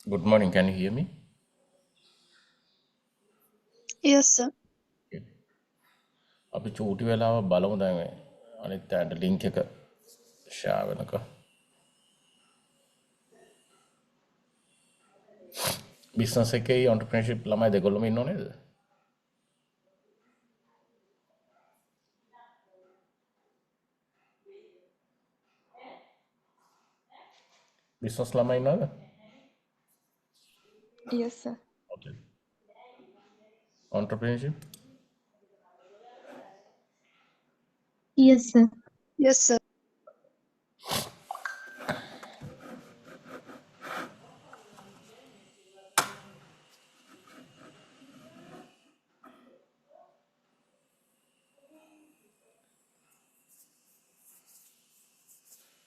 Good morning. Can you hear me? Yes, sir. Okay. අපි චූටි වෙලාව බලමු දැන් මේ අනිත් ඇයට ලින්ක් එක ෂෙයා වෙනක. බිස්නස් එකේ entrepreneurship ළමයි දෙකොල්ලම ඉන්නව නේද? බිස්නස් ළමයි ඉන්නවද? Yes, sir. Okay. Entrepreneurship? Yes, sir. Yes, sir.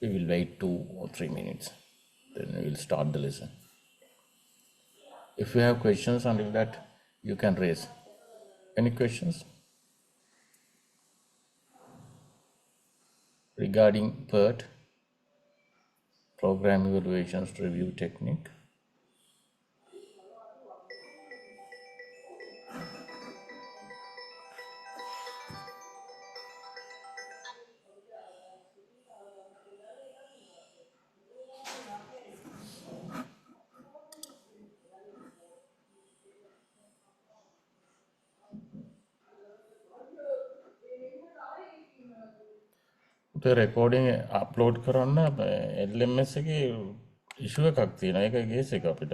We will wait 2 or 3 minutes. Then we will start the lesson. If you have questions until that, you can raise. Any questions regarding PERT, Program Evaluations Review Technique? The recording upload කරන්න LMS එකේ issue එකක් තියෙනවා. ඒක gaze එක අපිට.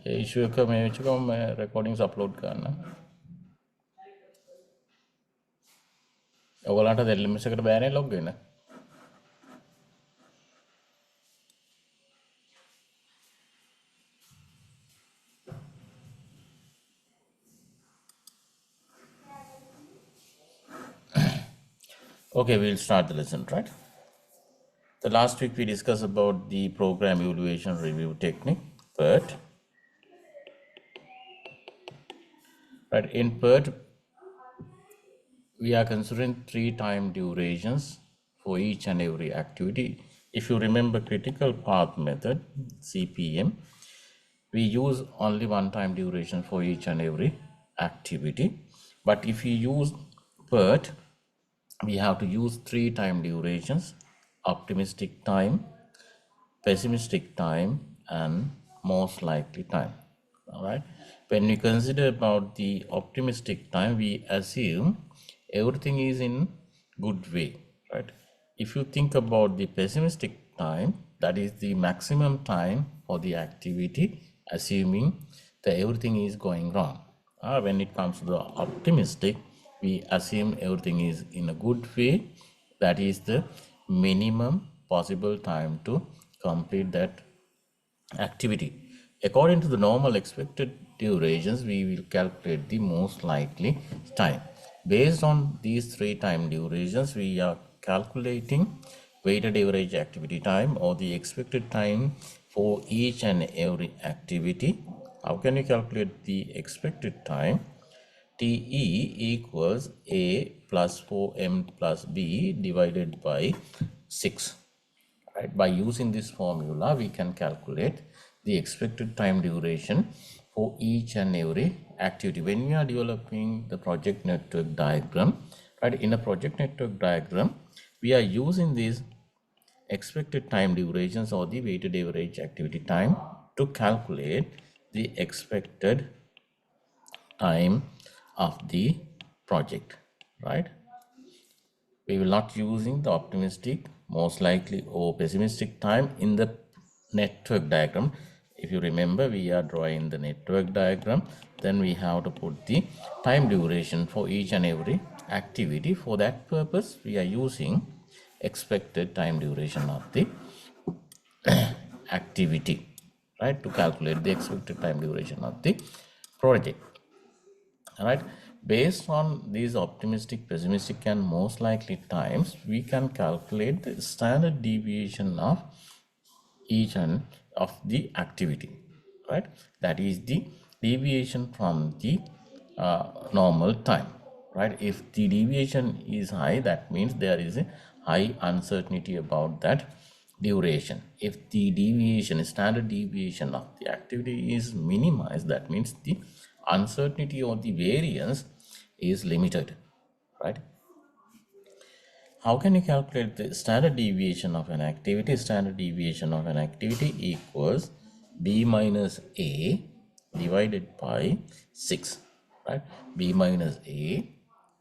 ඒ issue එක මේ වෙච්ච ගමන් recordings upload කරන්න. ඔයගලන්ට LMS එකට බෑනේ log වෙන්න. Okay, we'll start the lesson, right? The last week we discussed about the program evaluation review technique, PERT. Right, in PERT, we are considering 3 time durations for each and every activity. If you remember critical path method, CPM, we use only 1 time duration for each and every activity. But if you use PERT, we have to use 3 time durations: optimistic time, pessimistic time, and most likely time. All right. When we consider about the optimistic time, we assume everything is in good way, right? If you think about the pessimistic time, that is the maximum time for the activity, assuming that everything is going wrong. When it comes to the optimistic, we assume everything is in a good way, that is the minimum possible time to complete that activity. According to the normal expected durations, we will calculate the most likely time. Based on these 3 time durations, we are calculating weighted average activity time, or the expected time for each and every activity. How can you calculate the expected time? TE equals A plus 4M plus B divided by 6. Right? By using this formula, we can calculate the expected time duration for each and every activity. When we are developing the project network diagram, right, in a project network diagram, we are using these expected time durations, or the weighted average activity time, to calculate the expected time of the project, right? We will not using the optimistic, most likely, or pessimistic time in the network diagram. If you remember, we are drawing the network diagram, then we have to put the time duration for each and every activity. For that purpose, we are using expected time duration of the activity, right, to calculate the expected time duration of the project. All right, based on these optimistic, pessimistic, and most likely times, we can calculate the standard deviation of each and of the activity, right? That is the deviation from the normal time, right? If the deviation is high, that means there is a high uncertainty about that duration. If the deviation, standard deviation of the activity is minimized, that means the uncertainty or the variance is limited, right? How can you calculate the standard deviation of an activity? Standard deviation of an activity equals b minus a divided by 6, right? B minus a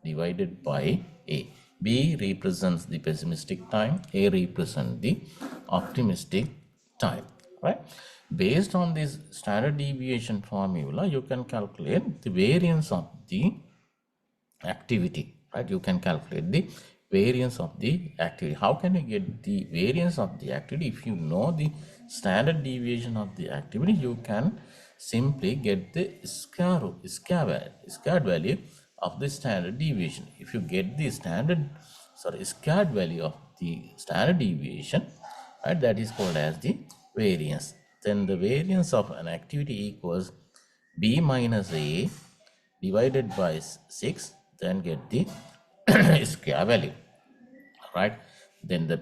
divided by a. B represents the pessimistic time, a represents the optimistic time, right? Based on this standard deviation formula, you can calculate the variance of the activity, right? You can calculate the variance of the activity. How can you get the variance of the activity? If you know the standard deviation of the activity, you can simply get the squared value of the standard deviation. If you get the squared value of the standard deviation, right, that is called as the variance. Then the variance of an activity equals b minus a divided by 6, then get the square value, right? Then the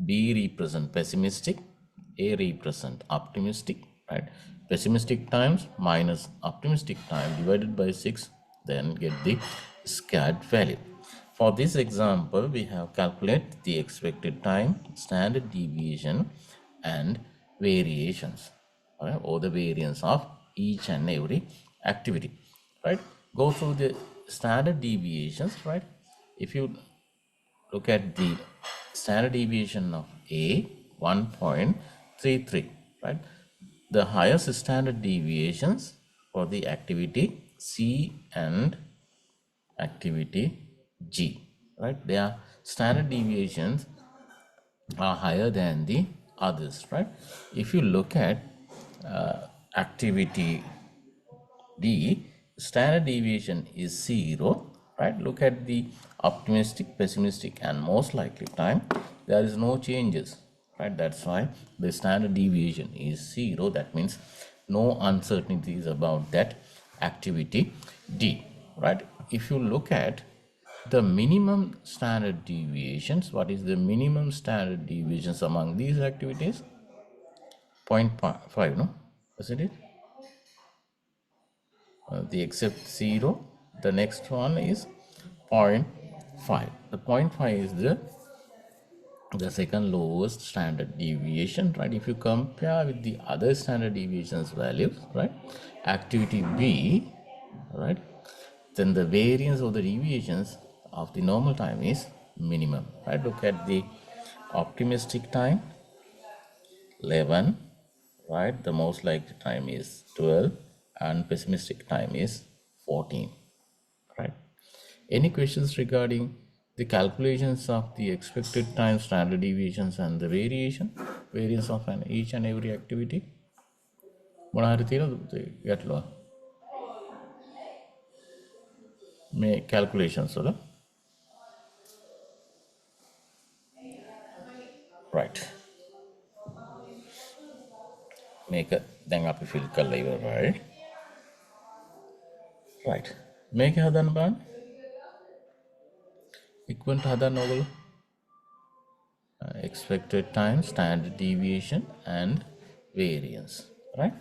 b represent pessimistic, a represent optimistic, right? Pessimistic times minus optimistic time divided by 6, then get the squared value. For this example, we have calculated the expected time, standard deviation and variations, right, or the variance of each and every activity, right? Go through the standard deviations, right? If you look at the standard deviation of A, 1.33, right? The highest standard deviations for the activity C and activity G, right? Their standard deviations are higher than the others, right? If you look at activity D, standard deviation is 0, right? Look at the optimistic, pessimistic and most likely time. There is no changes, right? That's why the standard deviation is 0. That means no uncertainties about that activity D, right? If you look at the minimum standard deviations, what is the minimum standard deviations among these activities? 0.5, no? Isn't it? The except 0, the next one is zero point 0.5. The 0.5 is the second lowest standard deviation, right? If you compare with the other standard deviations values, right, activity B, right, then the variance of the deviations of the normal time is minimum, right? Look at the optimistic time 11, right? The most likely time is 12 and pessimistic time is 14, right? Any questions regarding the calculations of the expected time, standard deviations and the variance of each and every activity? මොනාහරි තියෙනවද ගැටලුව මේ calculations වල? Right. මේක දැන් අපි fill කරලා ඉවරයි. Right. මේක හදන්න බලන්න. ඉක්මනට හදන්න ඕගොල්ලෝ. Expected time, standard deviation and variance, right?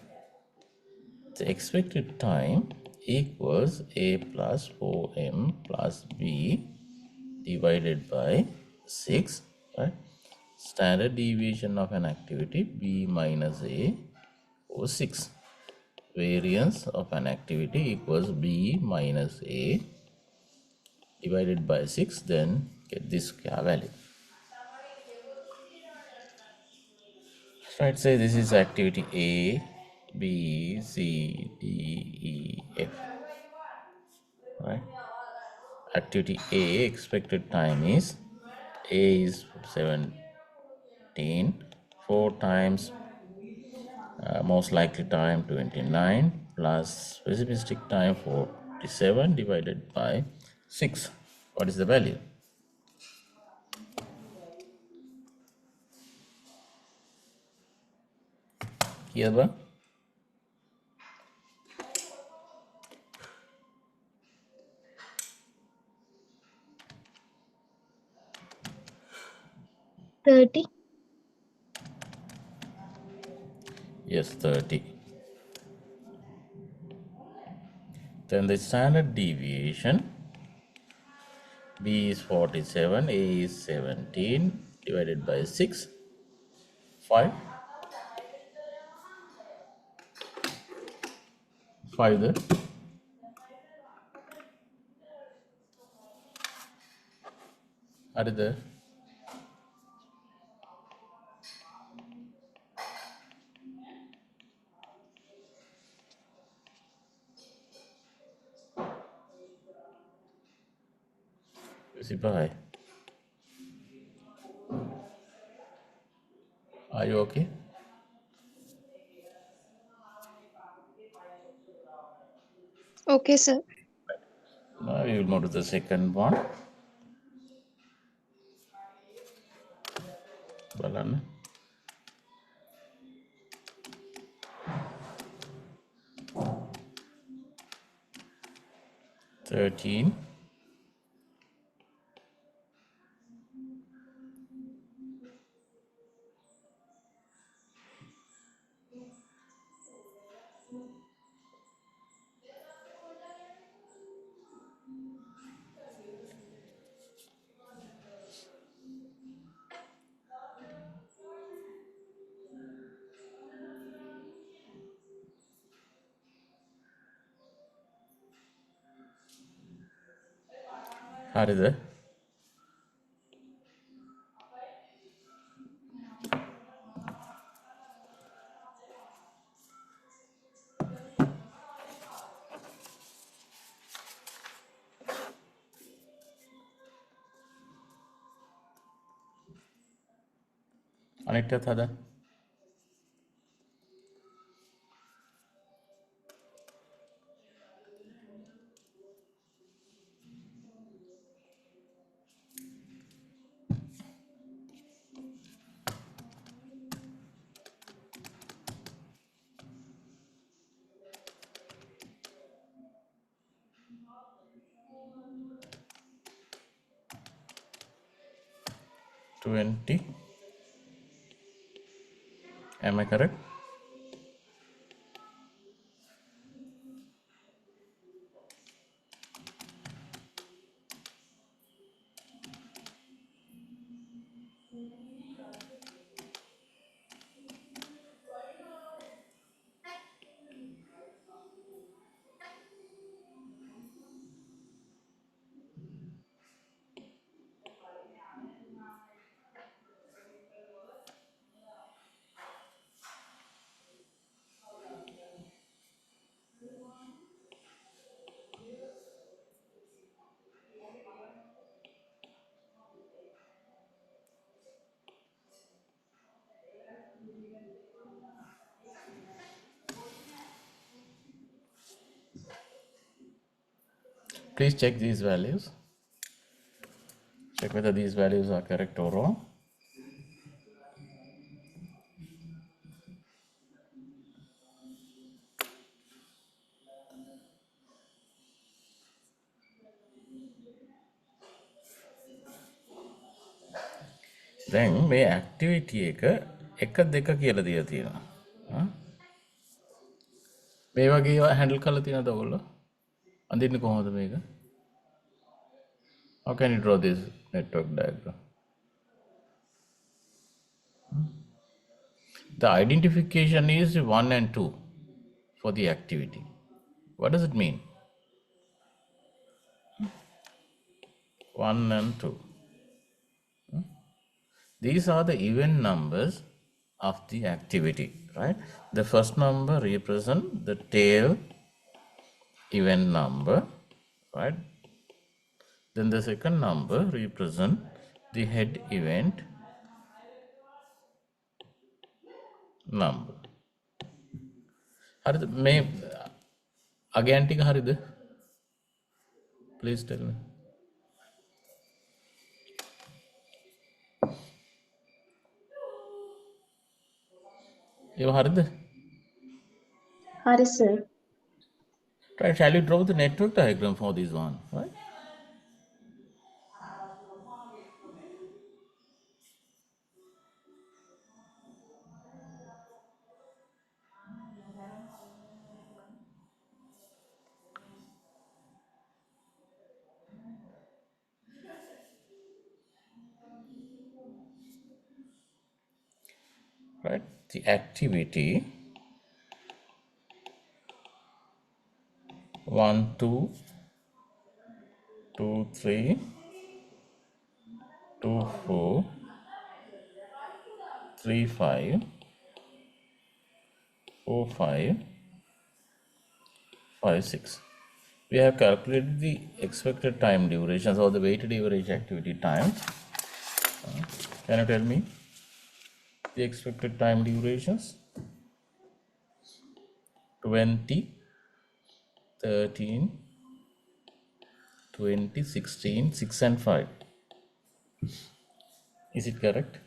The expected time equals a plus 4m plus b divided by 6, right? Standard deviation of an activity b minus a or 6. Variance of an activity equals b minus a divided by 6, then get this value. Right, say this is activity A, B, C, D, E, F, right? Activity A, expected time is A is 17, 4 times most likely time 29 plus pessimistic time 47 divided by 6. What is the value? Here, ba? $30. Yes, 30. Then the standard deviation, B is 47, A is 17, divided by 6, 5, 5 there. Are there? See, bye. Are you okay? Okay, sir. Now we will move to the second one. Balan. 13. Are there? Anita Thada. 20. Am I correct? Please check these values. Check whether these values are correct or wrong. දැන් මේ activity එක දෙක කියලා දීලා තියෙනවා. මේ වගේ ඒවා හැන්ඩල් කරලා තියෙනවද ඔයගොල්ලෝ? අඳින්නේ කොහොමද මේක? How can you draw this network diagram? The identification is 1 and 2 for the activity. What does it mean? 1 and 2. These are the event numbers of the activity, right? The first number represents the tail event number, right? Then the second number represents the head event number. හරිද මේ අගයන් ටික හරිද? Please tell me. ඒව හරිද? Hari sir. Right, shall you draw the network diagram for this one, right? right? The activity 1, 2, 2, 3, 2, 4, 3, 5, 4, 5, 5, 6. We have calculated the expected time durations or the weighted average activity time. Can you tell me the expected time durations? 20, 13, 20, 16, 6 and 5. Is it correct?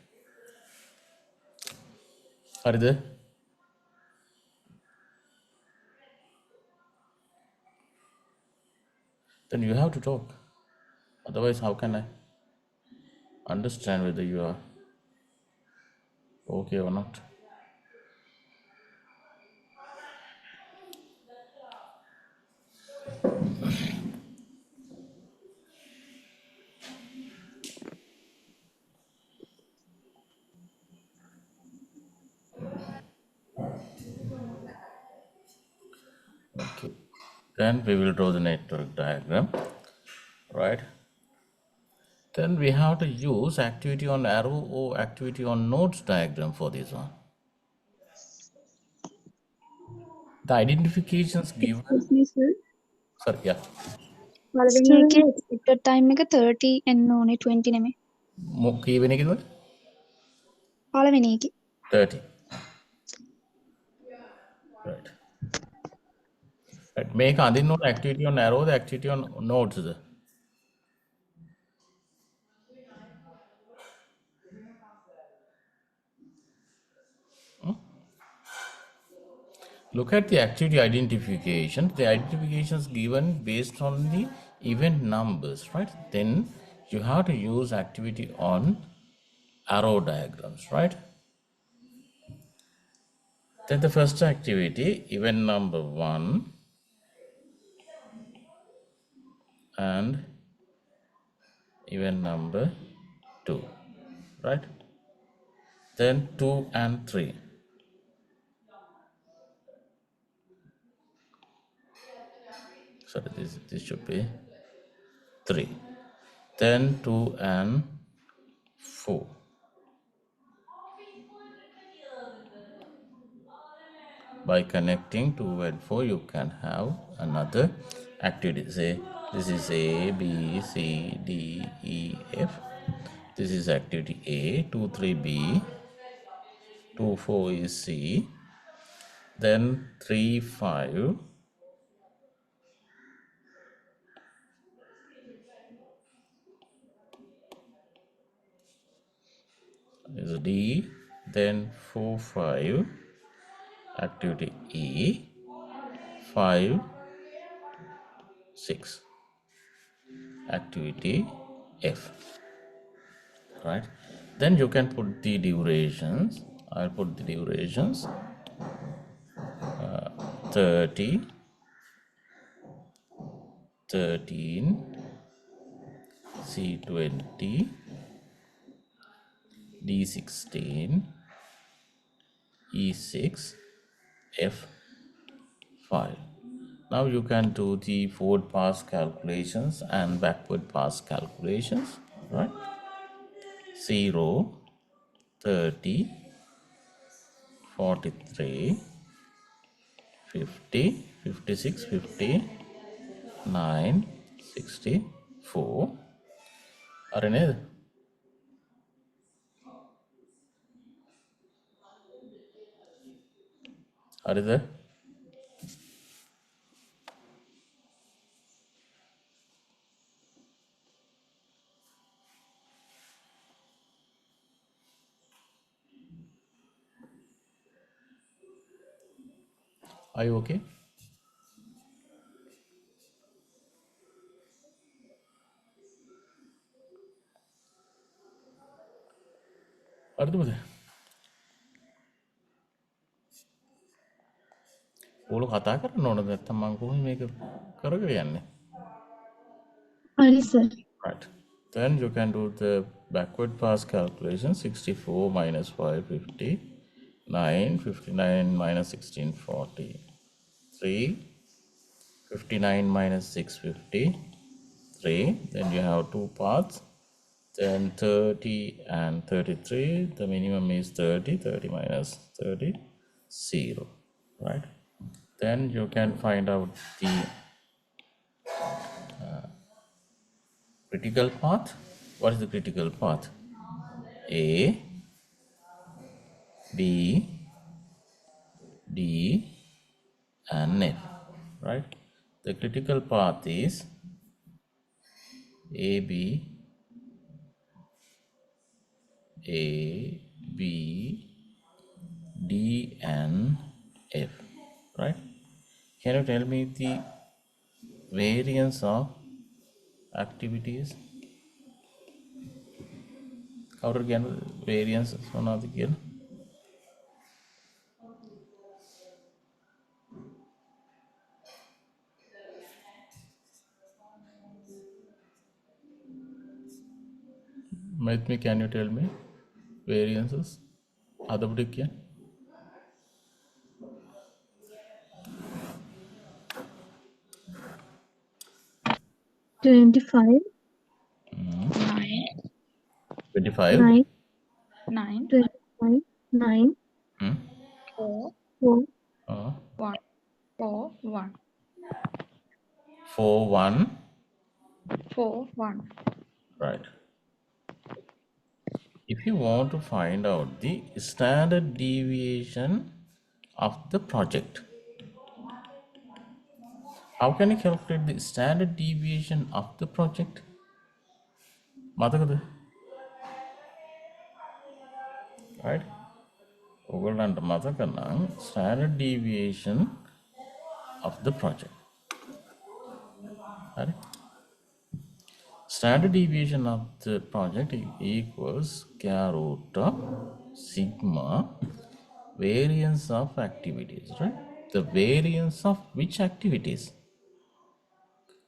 Are there? Then you have to talk. Otherwise, how can I understand whether you are okay or not? Okay. Then we will draw the network diagram, right? Then we have to use activity on arrow or activity on nodes diagram for this one. The identifications Excuse given, me, sir. sorry, yeah, පළවෙනි Student එකේ expected time එක 30 එන්න ඕනේ 20 නෙමෙයි. key when පළවෙනි එකේ. 30, right. Right. Make other node activity on arrow, the activity on nodes. Look at the activity identification. The identification is given based on the event numbers, right? Then you have to use activity on arrow diagrams, right? Then the first activity, event number 1 and event number 2, right? Then 2 and 3. Sorry, this should be 3. Then 2 and 4. By connecting 2 and 4, you can have another activity. Say this is A, B, C, D, E, F. This is activity A, 2, 3, B, 2, 4 is C. Then 3, 5 is D. Then 4, 5 activity E, 5, 6 activity F, right? Then you can put the durations. I'll put the durations 30, 13, C20, D16, E6, F5. Now you can do the forward pass calculations and backward pass calculations, right? 0, 30, 43, 50, 56, 59, 64. Are in Are there? Are you okay? Are there? ඕල කතා කරන්න ඕනද නැත්නම් මම කොහොමද මේක කරගෙන යන්නේ? හරි sir. Right. Then you can do the backward pass calculation. 64 minus 550 9, 59 minus 16, 40. 3, 59 minus 650. 3. Then you have two parts. Then 30 and 33. The minimum is 30. 30 minus 30, 0. Right? Then you can find out the critical path. What is the critical path? A, B, D, and F. Right? The critical path is A, B, A, B, D, and F. Right? Can you tell me the variance of activities? Cover again variance one of the again. With me, can you tell me variances? Other क्या 25, 25. 9, 9, 25, 9, Hmm? 4, 4, 1, 4, 1, 4, 1. 4, 1. Right. If you want to find out the standard deviation of the project, how can you calculate the standard deviation of the project? මතකද? Right? ඔයගොල්ලන්ට මතක නම් standard deviation of the project. Right? Standard deviation of the project equals square root of sigma variance of activities, right? The variance of which activities?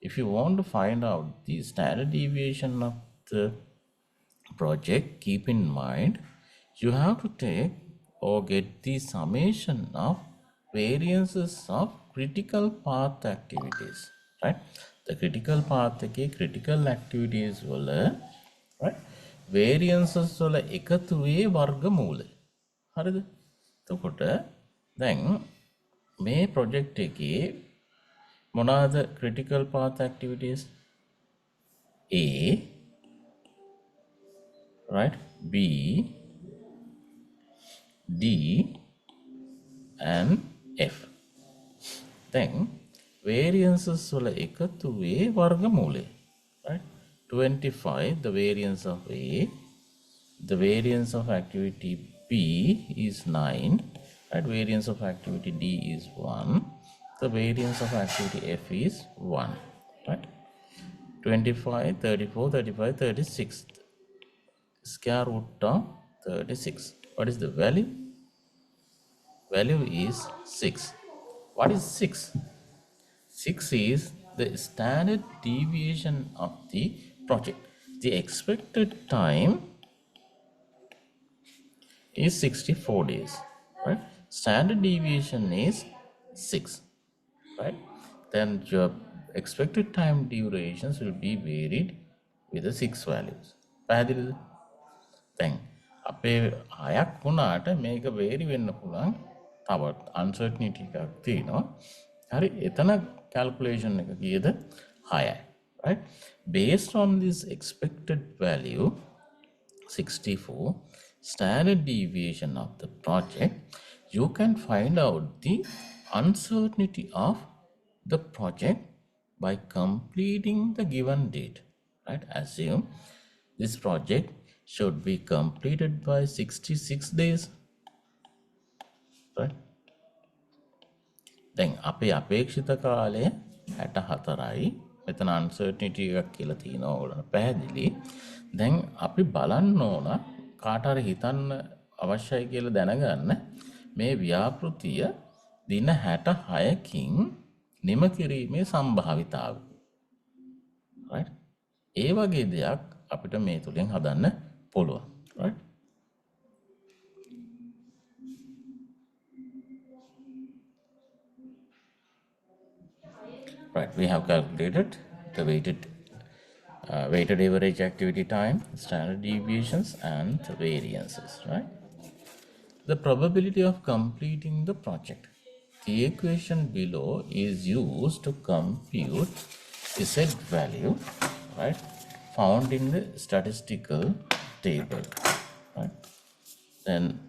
If you want to find out the standard deviation of the project, keep in mind you have to take or get the summation of variances of critical path activities, right? The critical path critical activities වල right variances වල එකතුවේ වර්ගමූලය. හරිද? එතකොට දැන් මේ project එකේ මොනවාද critical path activities? A, right? B, D, and F. Then variances වල එකතුවේ වර්ගමූලය. Right? 25, the variance of A. The variance of activity B is 9. Right? Variance of activity D is 1. The variance of activity F is 1. Right? 25, 34, 35, 36. Square root of 36. What is the value? Value is 6. What is 6? 6 is the standard deviation of the project. The expected time is 64 days, right? Standard deviation is 6, right? Then your expected time durations will be varied with the 6 values. පැහැදිලිද? දැන් අපේ 6ක් වුණාට මේක vary වෙන්න පුළුවන්. තව uncertainty එකක් තියෙනවා. හරි එතන calculation එක කීයද? 6යි. Right? Based on this expected value 64 standard deviation of the project, you can find out the uncertainty of the project by completing the given date. Right? Assume this project should be completed by 66 days. Right? දැන් අපේ අපේක්ෂිත කාලය 64යි. මෙතන uncertainty එකක් කියලා තියෙනවා ඕගොල්ලන්ට පැහැදිලි. දැන් අපි බලන්න ඕන කාට හරි හිතන්න අවශ්‍යයි කියලා දැනගන්න මේ ව්‍යාපෘතිය දින 66කින් නිම කිරීමේ සම්භාවිතාවය. right? ඒ වගේ දෙයක් අපිට මේ තුලින් හදන්න පුළුවන්. right? Right, we have calculated the weighted average activity time, standard deviations, and the variances, right? The probability of completing the project. The equation below is used to compute the set value, right, found in the statistical table, right? Then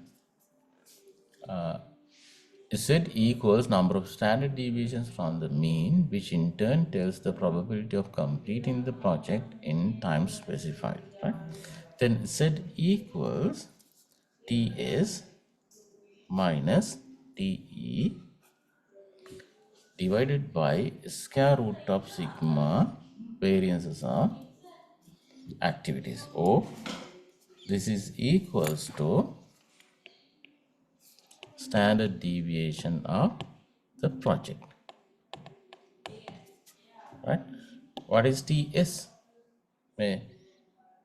Z equals number of standard deviations from the mean, which in turn tells the probability of completing the project in time specified, right? Then Z equals TS minus TE divided by square root of sigma variances of activities. Or this is equals to standard deviation of the project, right? What is TS?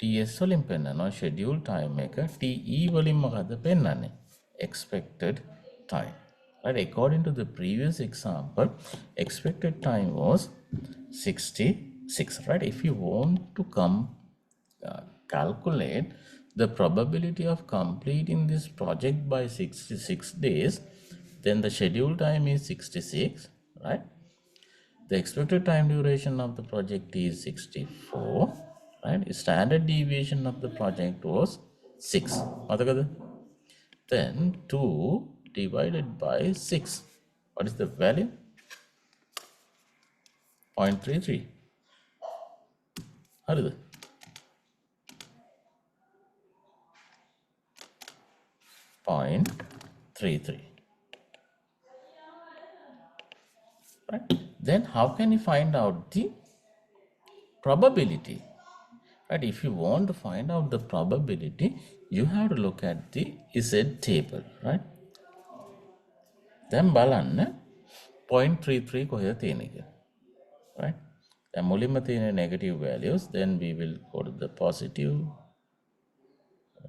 TS වලින් පෙන්නනවා schedule time එක, TE වලින් මොකද්ද පෙන්නන්නේ? Expected time. Right, according to the previous example, expected time was 66, right? If you want to calculate the probability of completing this project by 66 days, then the schedule time is 66, right? The expected time duration of the project is 64, right? Standard deviation of the project was 6. Then 2 divided by 6. What is the value? 0.33. How is it? 0.33. Right? Then how can you find out the probability? Right? If you want to find out the probability, you have to look at the Z table, right? Then බලන්න 0.33 කොහෙද තියෙන එක, right? දැන් මුලින්ම තියෙන negative values, then we will go to the positive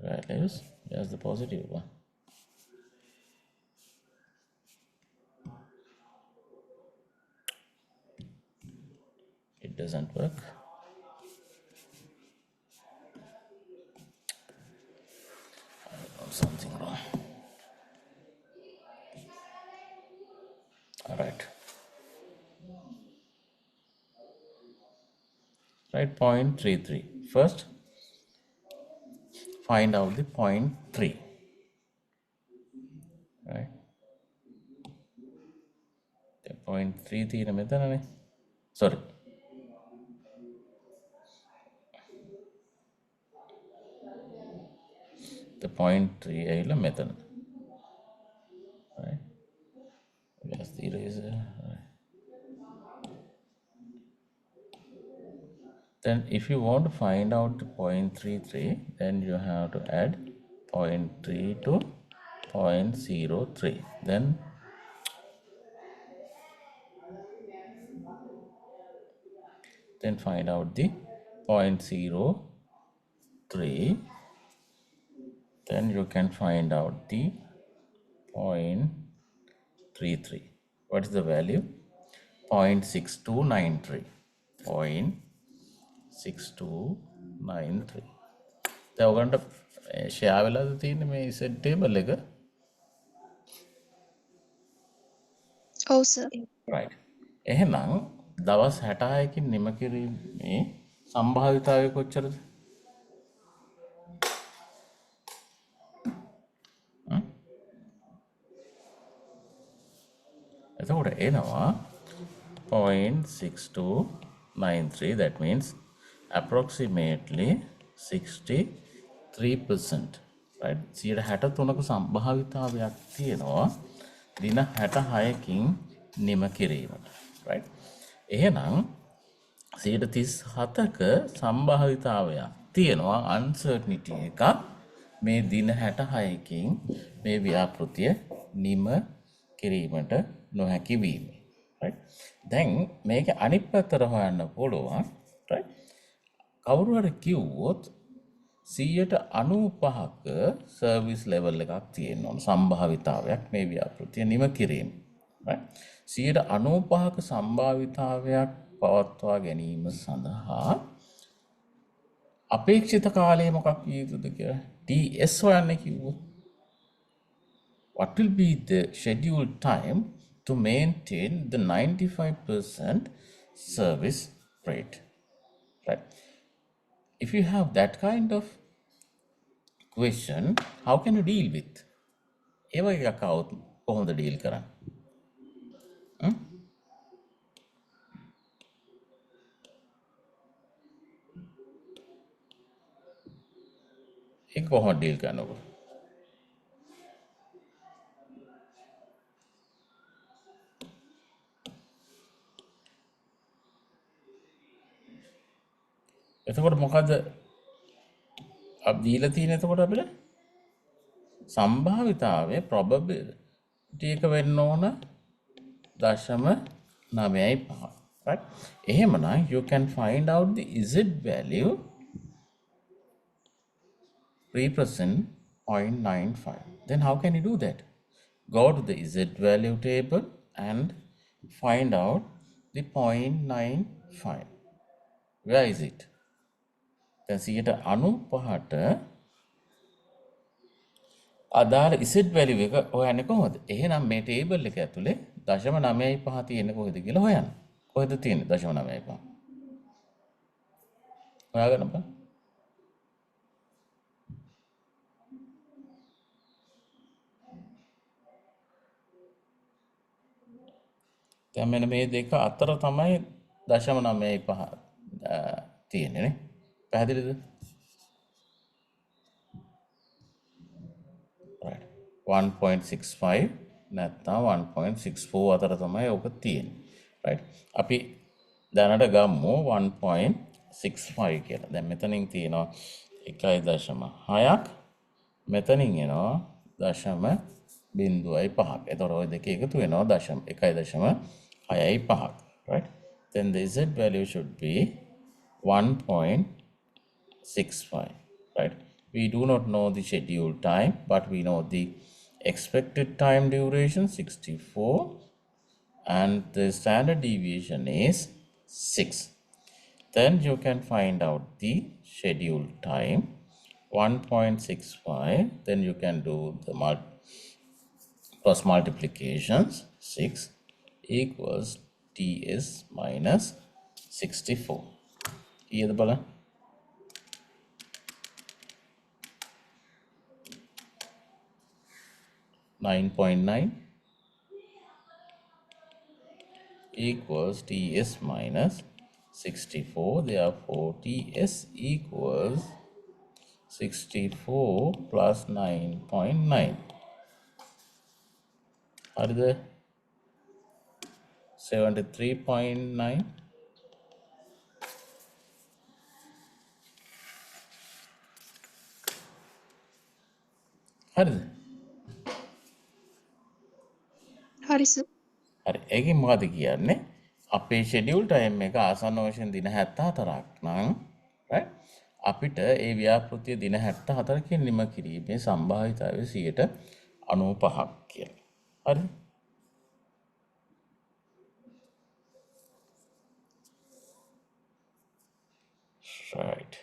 values. There's the positive one. It doesn't work. Something wrong. All right. Right, 0.33. First, find out the 0.3. Right. The 0.3 තියෙන මෙතනනේ. Sorry. The 0.3 ඇවිල්ලා මෙතන. Right. Where's the eraser? Right. Then if you want to find out the 0.33, then you have to add 0.3 to 0.03. Then find out the 0.03. Then you can find out the 0.33. What is the value? 0.6293. 0.6293. දැන් ඔයගොල්ලන්ට share වෙලාද තියෙන්නේ මේ set table එක? ඔව් sir. Right. එහෙනම් දවස් 66කින් නිම කිරීමේ සම්භාවිතාවය කොච්චරද? එතකොට එනවා 0.6293. That means approximately 63%. Right? 63ක සම්භාවිතාවයක් තියෙනවා දින 66කින් නිම කිරීමට. Right? එහෙනම් 37ක සම්භාවිතාවයක් තියෙනවා uncertainty එකක් මේ දින 66කින් මේ ව්‍යාපෘතිය නිම කිරීමට නොහැකි වීම. Right? දැන් මේක අනිත් පැත්තට හොයන්න පුළුවන්. Right? කවුරු හරි කිව්වොත් 95ක සර්විස් ලෙවල් එකක් තියෙන්න ඕන සම්භාවිතාවයක් මේ ව්‍යාපෘතිය නිම කිරීම. right? 95ක සම්භාවිතාවයක් පවත්වා ගැනීම සඳහා අපේක්ෂිත කාලය මොකක් විය යුතුද කියලා TS හොයන්න කිව්වොත්. What will be the scheduled time to maintain the 95% service rate? Right. If you have that kind of question, how can you deal with? ඒ වගේ එකක් આવොත් කොහොමද ඩීල් කරන්නේ? ඒක කොහොමද ඩීල් කරන්නකො? එතකොට මොකද අපි දීලා තියෙන එතකොට අපිට සම්භාවිතාවය probability එක වෙන්න ඕන 0.95. right? එහෙමනම් you can find out the z value represent 0.95. Then how can you do that? Go to the z value table and find out the 0.95. Where is it? දැන් 95ට අදාළ z value එක හොයන්නේ කොහොමද? එහෙනම් මේ ටේබල් එක ඇතුලේ 0.95 තියෙන්නේ කොහෙද කියලා හොයන්න. කොහෙද තියෙන්නේ 0.95? හොයාගන්න බෑ. දැන් මෙන්න මේ දෙක අතර තමයි 0.95 තියෙන්නේ නේ. පැහැදිලිද? right 1.65 නැත්නම් 1.64 අතර තමයි ඔක තියෙන්නේ. right අපි දැනට ගමු 1.65 කියලා. දැන් මෙතනින් තියෙනවා 1.6ක් මෙතනින් එනවා 0.05ක්. එතකොට ওই දෙක එකතු වෙනවා 1.65ක්. right then the z value should be 1.65. right? We do not know the scheduled time, but we know the expected time duration 64 and the standard deviation is 6. Then you can find out the scheduled time 1.65. Then you can do the cross multiplications. 6 equals TS minus 64. ඊයද බලන්න. 9.9 equals TS minus 64. Therefore, TS equals 64 plus 9.9. Are the 73.9? හරිද? හරි sir. හරි. ඒකෙන් මොකද කියන්නේ? අපේ schedule time එක ආසන්න වශයෙන් දින 74ක් නම් right අපිට ඒ ව්‍යාපෘතිය දින 74කින් නිම කිරීමේ සම්භාවිතාවය 95ක් කියලා. හරි? right.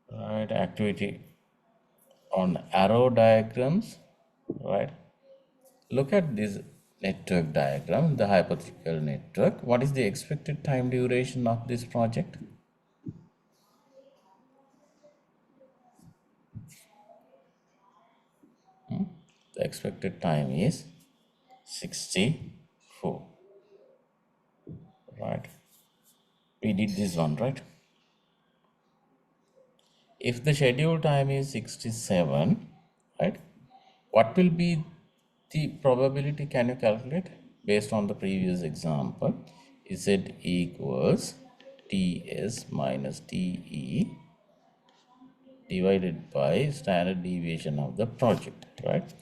right activity on arrow diagrams. right look at this network diagram, the hypothetical network. What is the expected time duration of this project? The expected time is 64. right we did this one, right? If the schedule time is 67, right, what will be the probability? Can you calculate based on the previous example? Z equals TS minus TE divided by standard deviation of the project, right?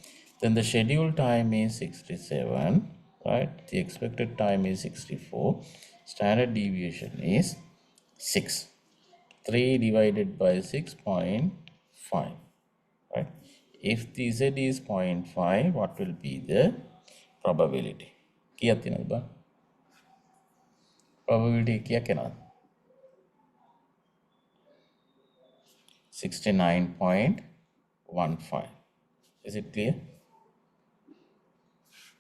Then the scheduled time is 67, right? The expected time is 64. Standard deviation is 6. 3 divided by 6.5, right? If the z is 0.5, what will be the probability? Kiya tinad ba? Probability kiya kenad? 69.15. Is it clear?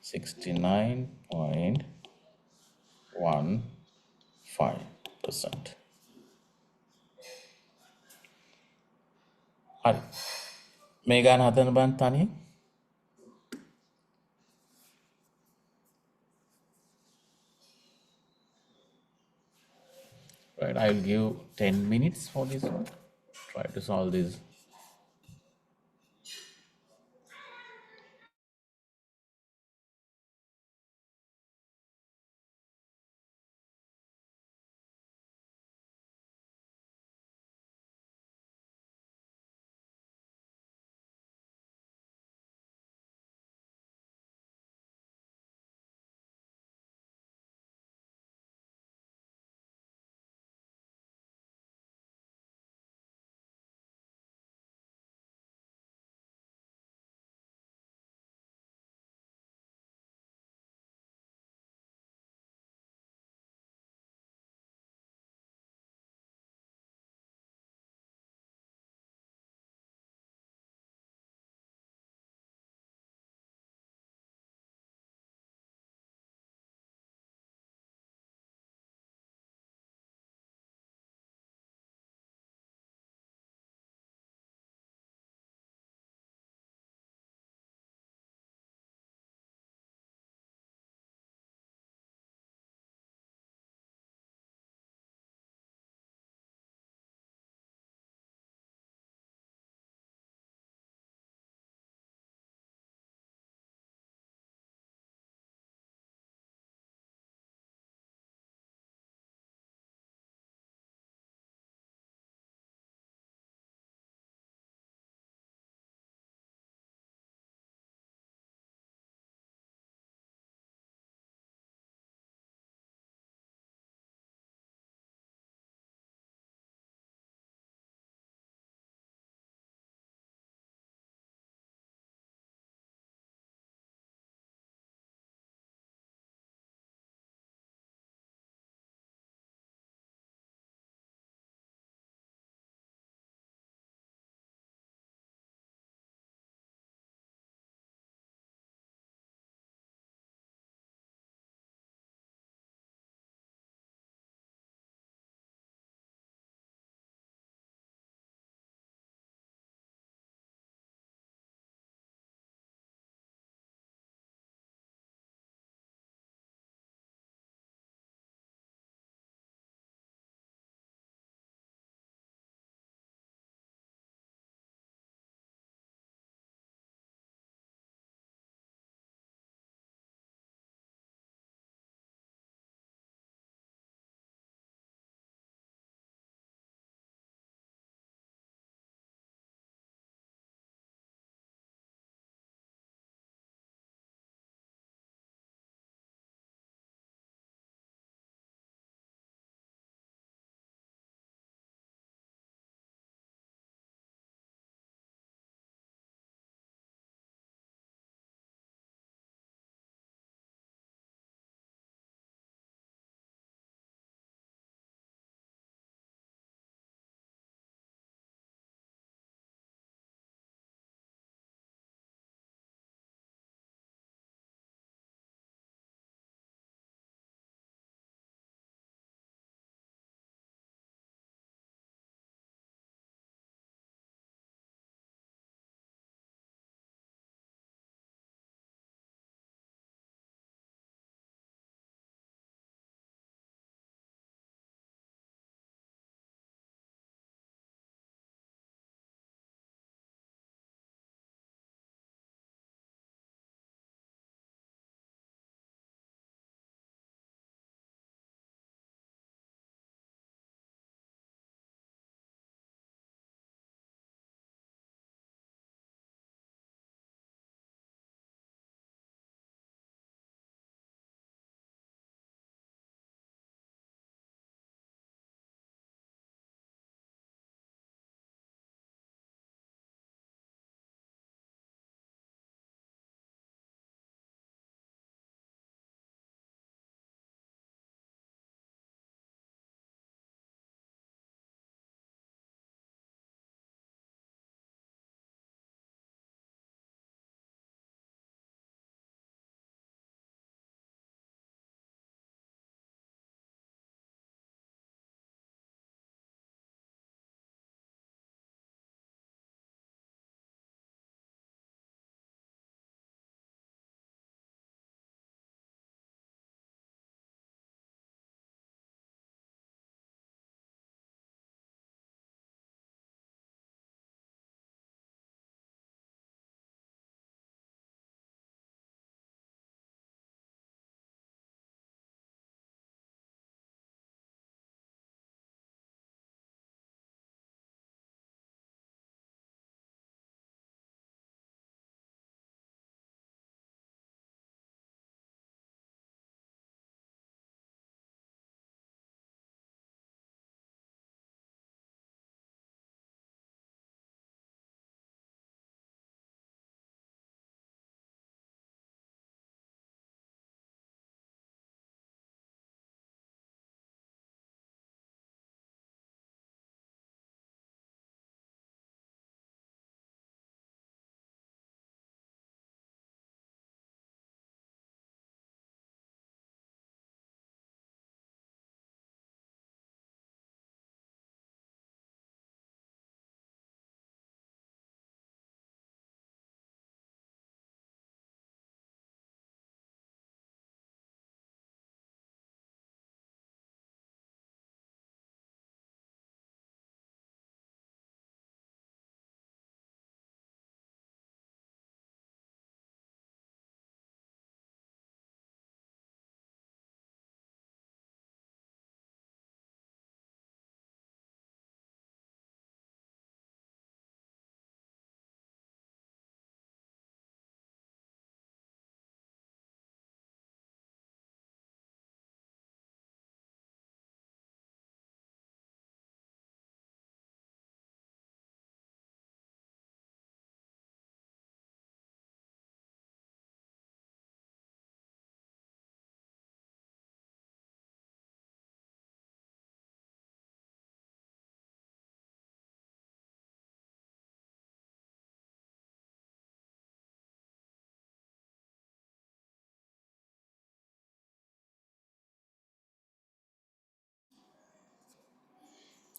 69.15%. හරි. මේ ගාන හදන්න බලන්න තනියෙන්. Right, I will give 10 minutes for this one. Try to solve this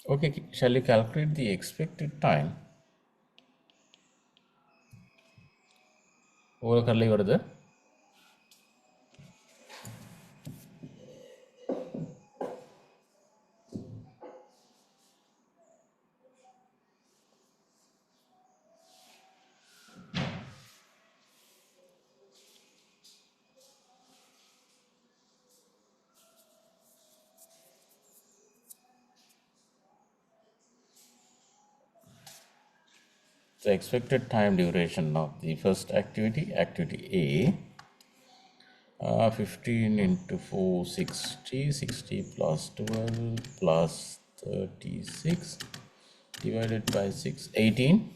Okay, shall you calculate the expected time? Over කරලා ඉවරද? The expected time duration of the first activity, activity A, 15 into 4, 60, 60 plus 12 plus 36 divided by 6, 18.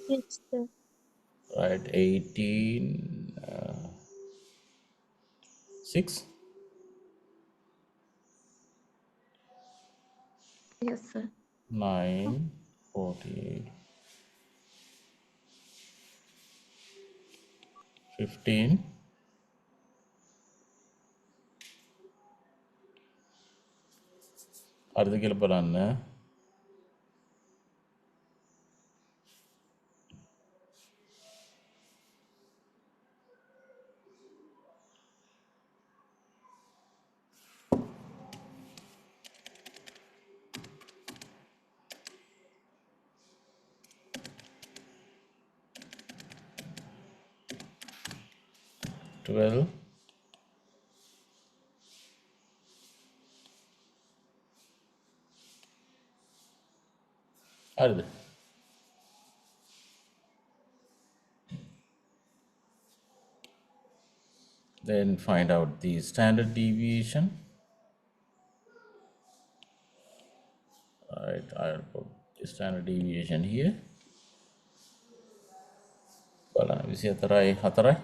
Yes, sir. Right, 18, 6. Yes, sir. 9, 48, 15. හරිද කියලා බලන්න. 12, හරිද? Then find out the standard deviation. Right, I'll put the standard deviation here. බලන්න 24යි 4යි.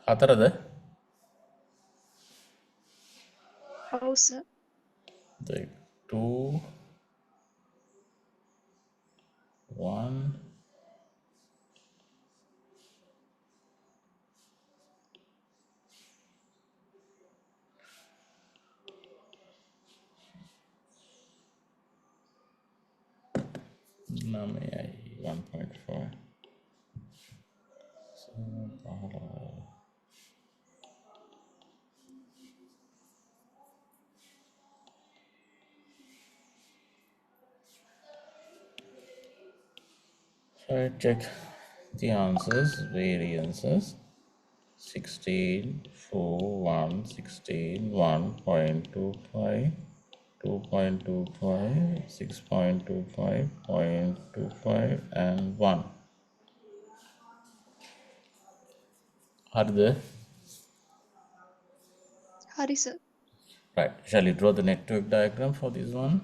හතරද? Oh, sir. The 2, 1, නමයයි 1.5. So, 15. So I check the answers, variances. 16, 4, 1, 16, 1.25, 2.25, 6.25, 0.25, and 1. හරිද? Hari, sir. Right. Shall we draw the network diagram for this one?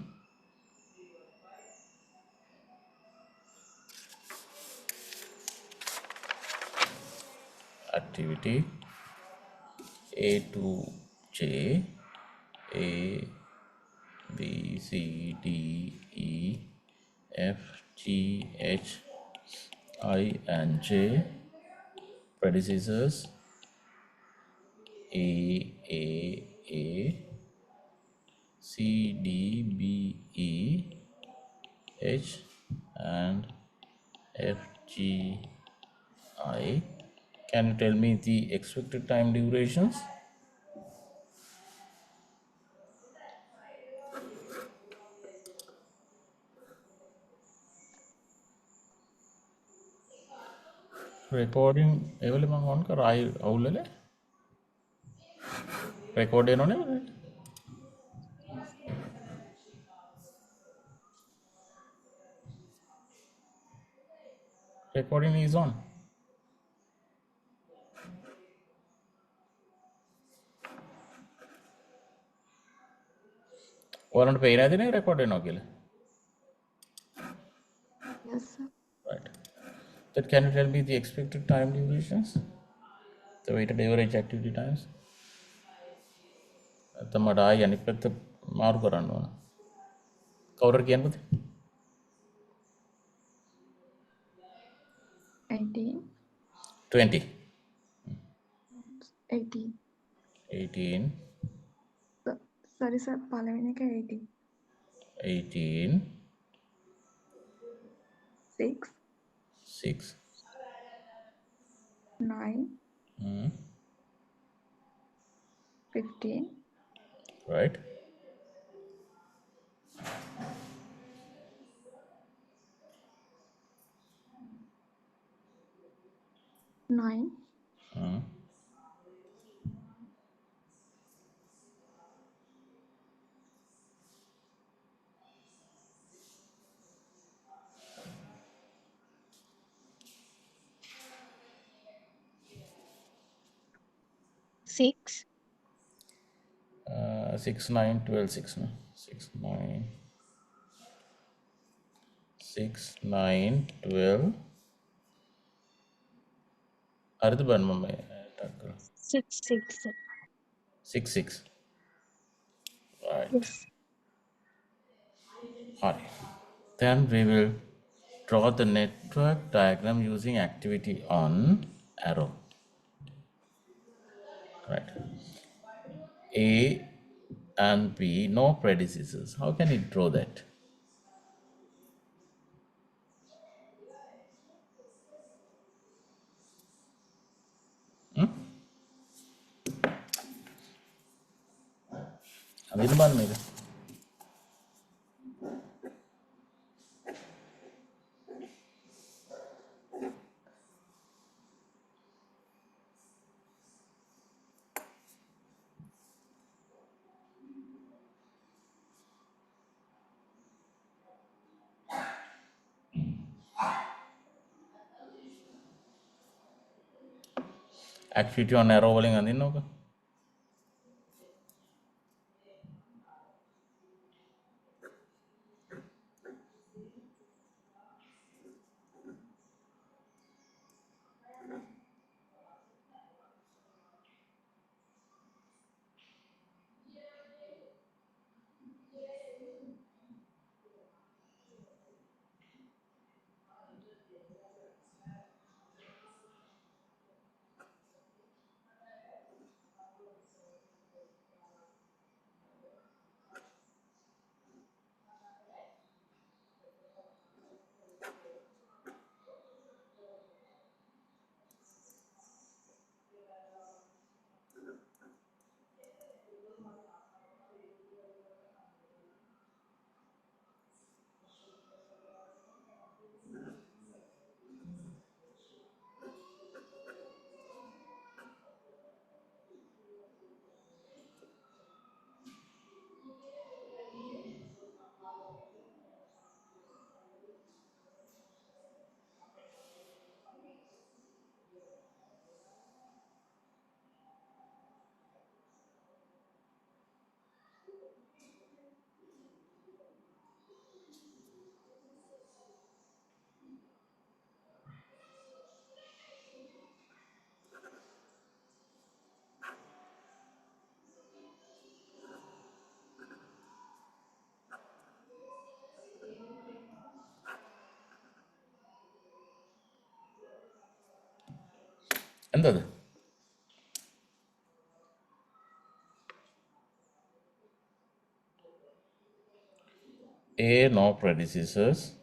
Activity A to J, A, B, C, D, E, F, G, H, I, and J. Predecessors A, A, C, D, B, E, H, and F, G, I. Can you tell me the expected time durations? Recording එවල මම on කර ආයි අවුල්ලල record එනෝ නෙමෙයි. Recording is on. ඔයාලන්ට පේන්නේ නැති නේ record එනවා කියලා. Yes, sir. Right. That can you tell me the expected time durations? The weighted average activity times? තමට ආයි අනිත් පැත්ත මාරු කරන්න ඕන. කවුරු කියන්නද? 18. 20, 18. 18, Sorry, sir. පළවෙනි එක 18. 18, 6, 6, 9, 15, right? 9, 6, 6, 9, 12, 6, no? 6, 9, 6, 9, 12. හරිද බලන්න මම ටක් කරලා. 6, 6. 6, 6. Right. Yes. Alright. Then we will draw the network diagram using activity on arrow. Right. A and B, no predecessors. How can you draw that? හරිද බලන්න මේක. Activity on arrow වලින් අඳින්නවක. එන්දද? A, no predecessors.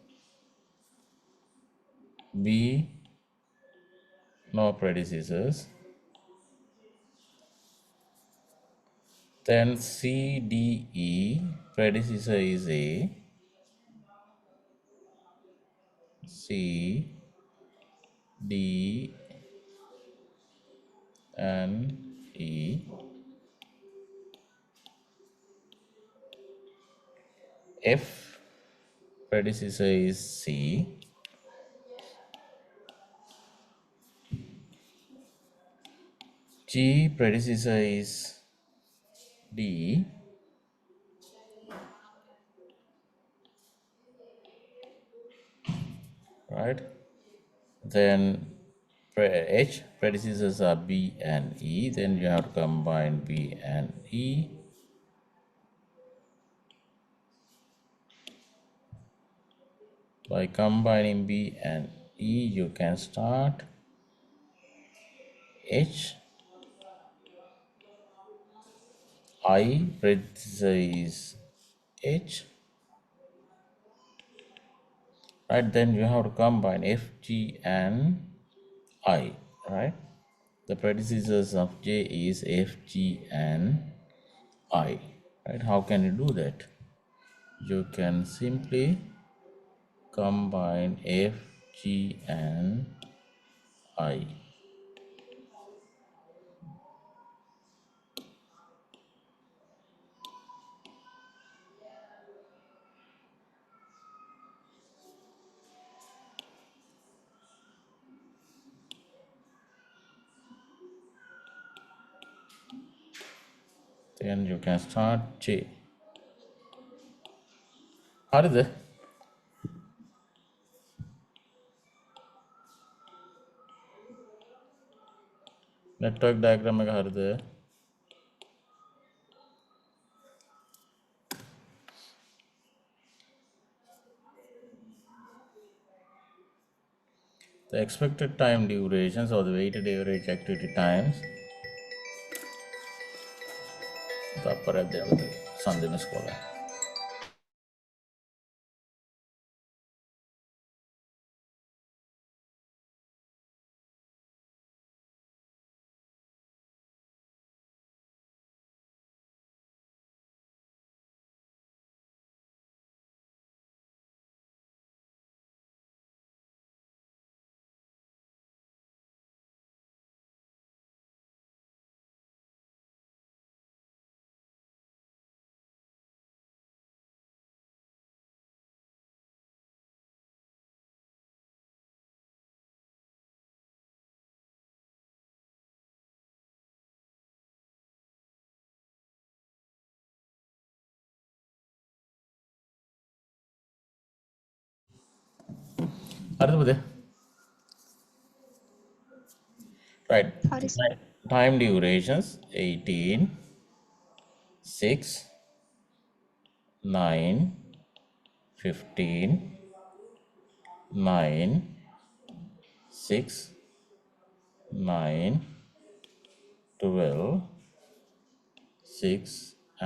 B, no predecessors. Then C, D, E, predecessor is A. C, D, and E. F, predecessor is C. G, predecessor is D. Right? Then H, predecessors are B and E. Then you have to combine B and E. by combining B and E, you can start H I parenthesis H, right? Then you have to combine F, G and I, right? The predecessors of J is F, G and I, right? How can you do that? You can simply combine F, G and I. Then you can start J. හරිද? network diagram එක හරිද? The expected time durations or the weighted average activity times. තප්පරයක් දෙන්න සම්දින ස්කෝලේ. හරිද පුතේ? Right. හරි sir. Time durations 18, 6, 9, 15, 9, 6, 9, 12, 6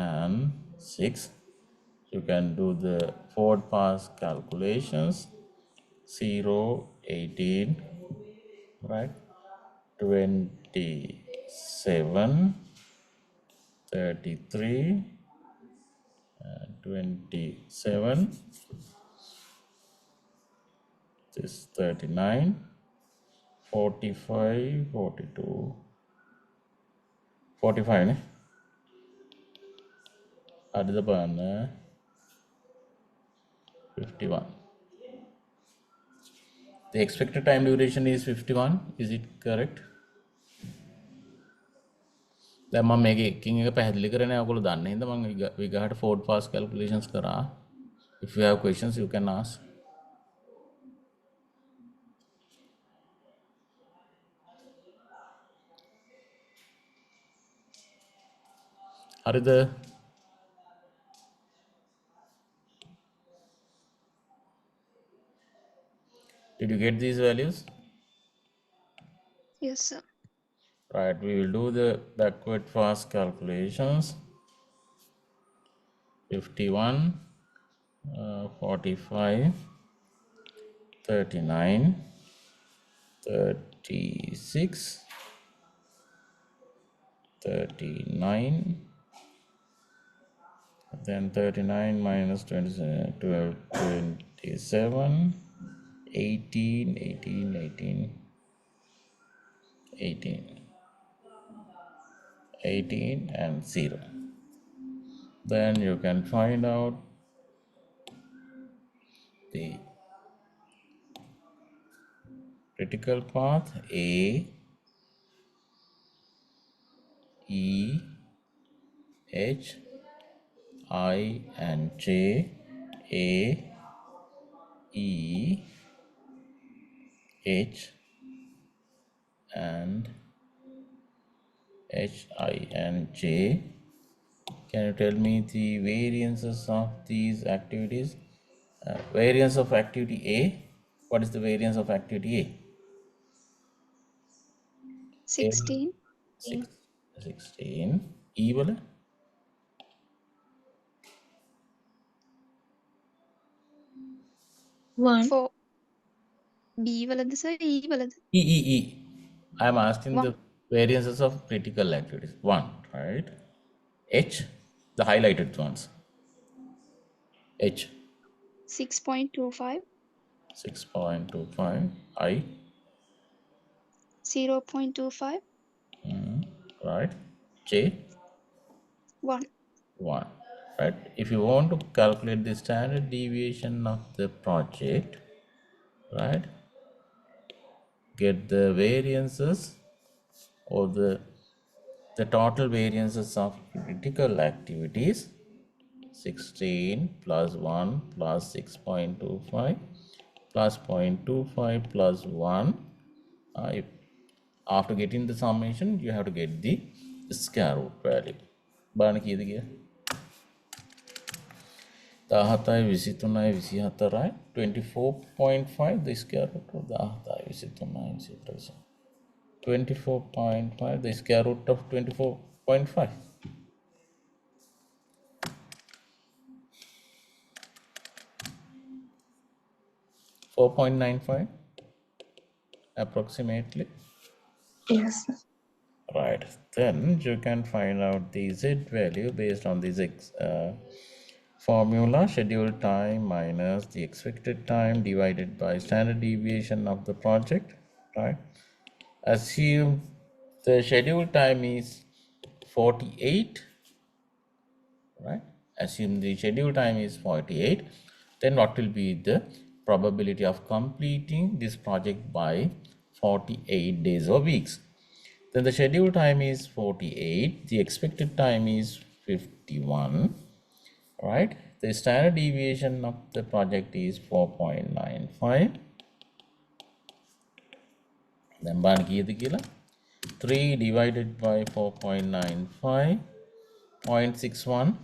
and 6. You can do the forward pass calculations. 0, 18, right? 27, 33, 27, this 39, 45, 42, 45 ne? හරිද බලන්න 51. The expected time duration is 51. Is it correct? දැන් මම මේකේ එකින් එක පැහැදිලි කරේ නැහැ. ඔයගොල්ලෝ දන්නේ හින්දා මම විගහට forward pass calculations කරා. If you have questions you can ask. හරිද? Did you get these values? Yes sir. Right, we will do the backward fast calculations. 51, 45, 39, 36, 39, then 39 minus 27, 12, 27, 18, 18, 18, 18, 18 and 0. Then you can find out the critical path A, E, H, I and J, A, E, H and H, I and J. Can you tell me the variances of these activities? Variance of activity A. What is the variance of activity A? 16. 16. E wala? 1. 4. B walada sir, E walada. E. I am asking 1. the variances of critical activities. 1, right? H, the highlighted ones. H, 6.25. 6.25. I, 0.25. right? J, 1. 1, right? If you want to calculate the standard deviation of the project, right? Get the variances or the total variances of critical activities. 16 plus 1 plus 6.25 plus 0.25 plus 1. After getting the summation, you have to get the square root value. බලන්න කීයද කිය? 17යි 23යි 24යි 24.5 the square root of 17යි 23යි 24යි 24.5 the square root of 24.5. 4.95 approximately. Yes, sir. Right, then you can find out the z value based on this formula. Schedule time minus the expected time divided by standard deviation of the project, right? Assume the schedule time is 48, right? Assume the schedule time is 48, then what will be the probability of completing this project by 48 days or weeks? Then the schedule time is 48, the expected time is 51, right? The standard deviation of the project is 4.95. Then බාන කීයද කියලා? 3 divided by 4.95, 0.61,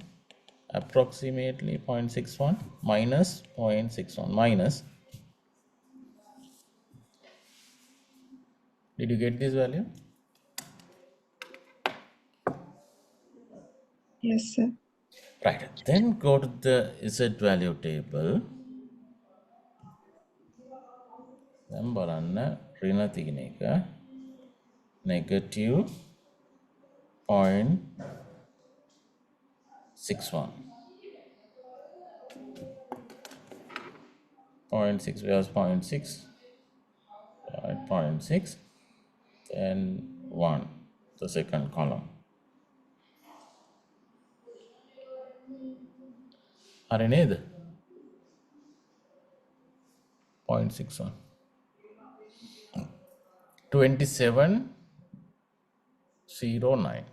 approximately 0.61 minus 0.61 minus. Did you get this value? Yes, sir. Right, then go to the Z value table. Then බලන්න ඍණ තියෙන එක negative 0.61. 0.6 was 0.6, right? 0.6, then 1, the second column. හරි නේද? 0.61. 2709.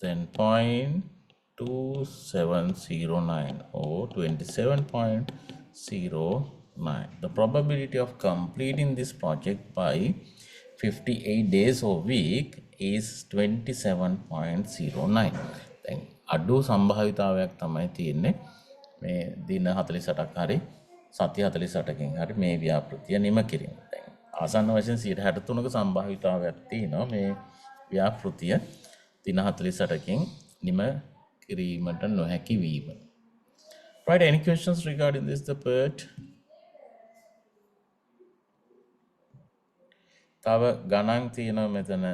Then 0.2709 or 27.09. The probability of completing this project by 58 days or week is 27.09. දැන් අඩු සම්භාවිතාවයක් තමයි තියෙන්නේ මේ දින 48ක් හරි සති 48කින් හරි මේ ව්‍යාපෘතිය නිම කිරීම. දැන් ආසන්න වශයෙන් 63ක සම්භාවිතාවයක් තියෙනවා මේ ව්‍යාපෘතිය දින 48කින් නිම කිරීමට නොහැකි වීම. Right, any questions regarding this the PERT? තව ගණන් තියෙනවා මෙතන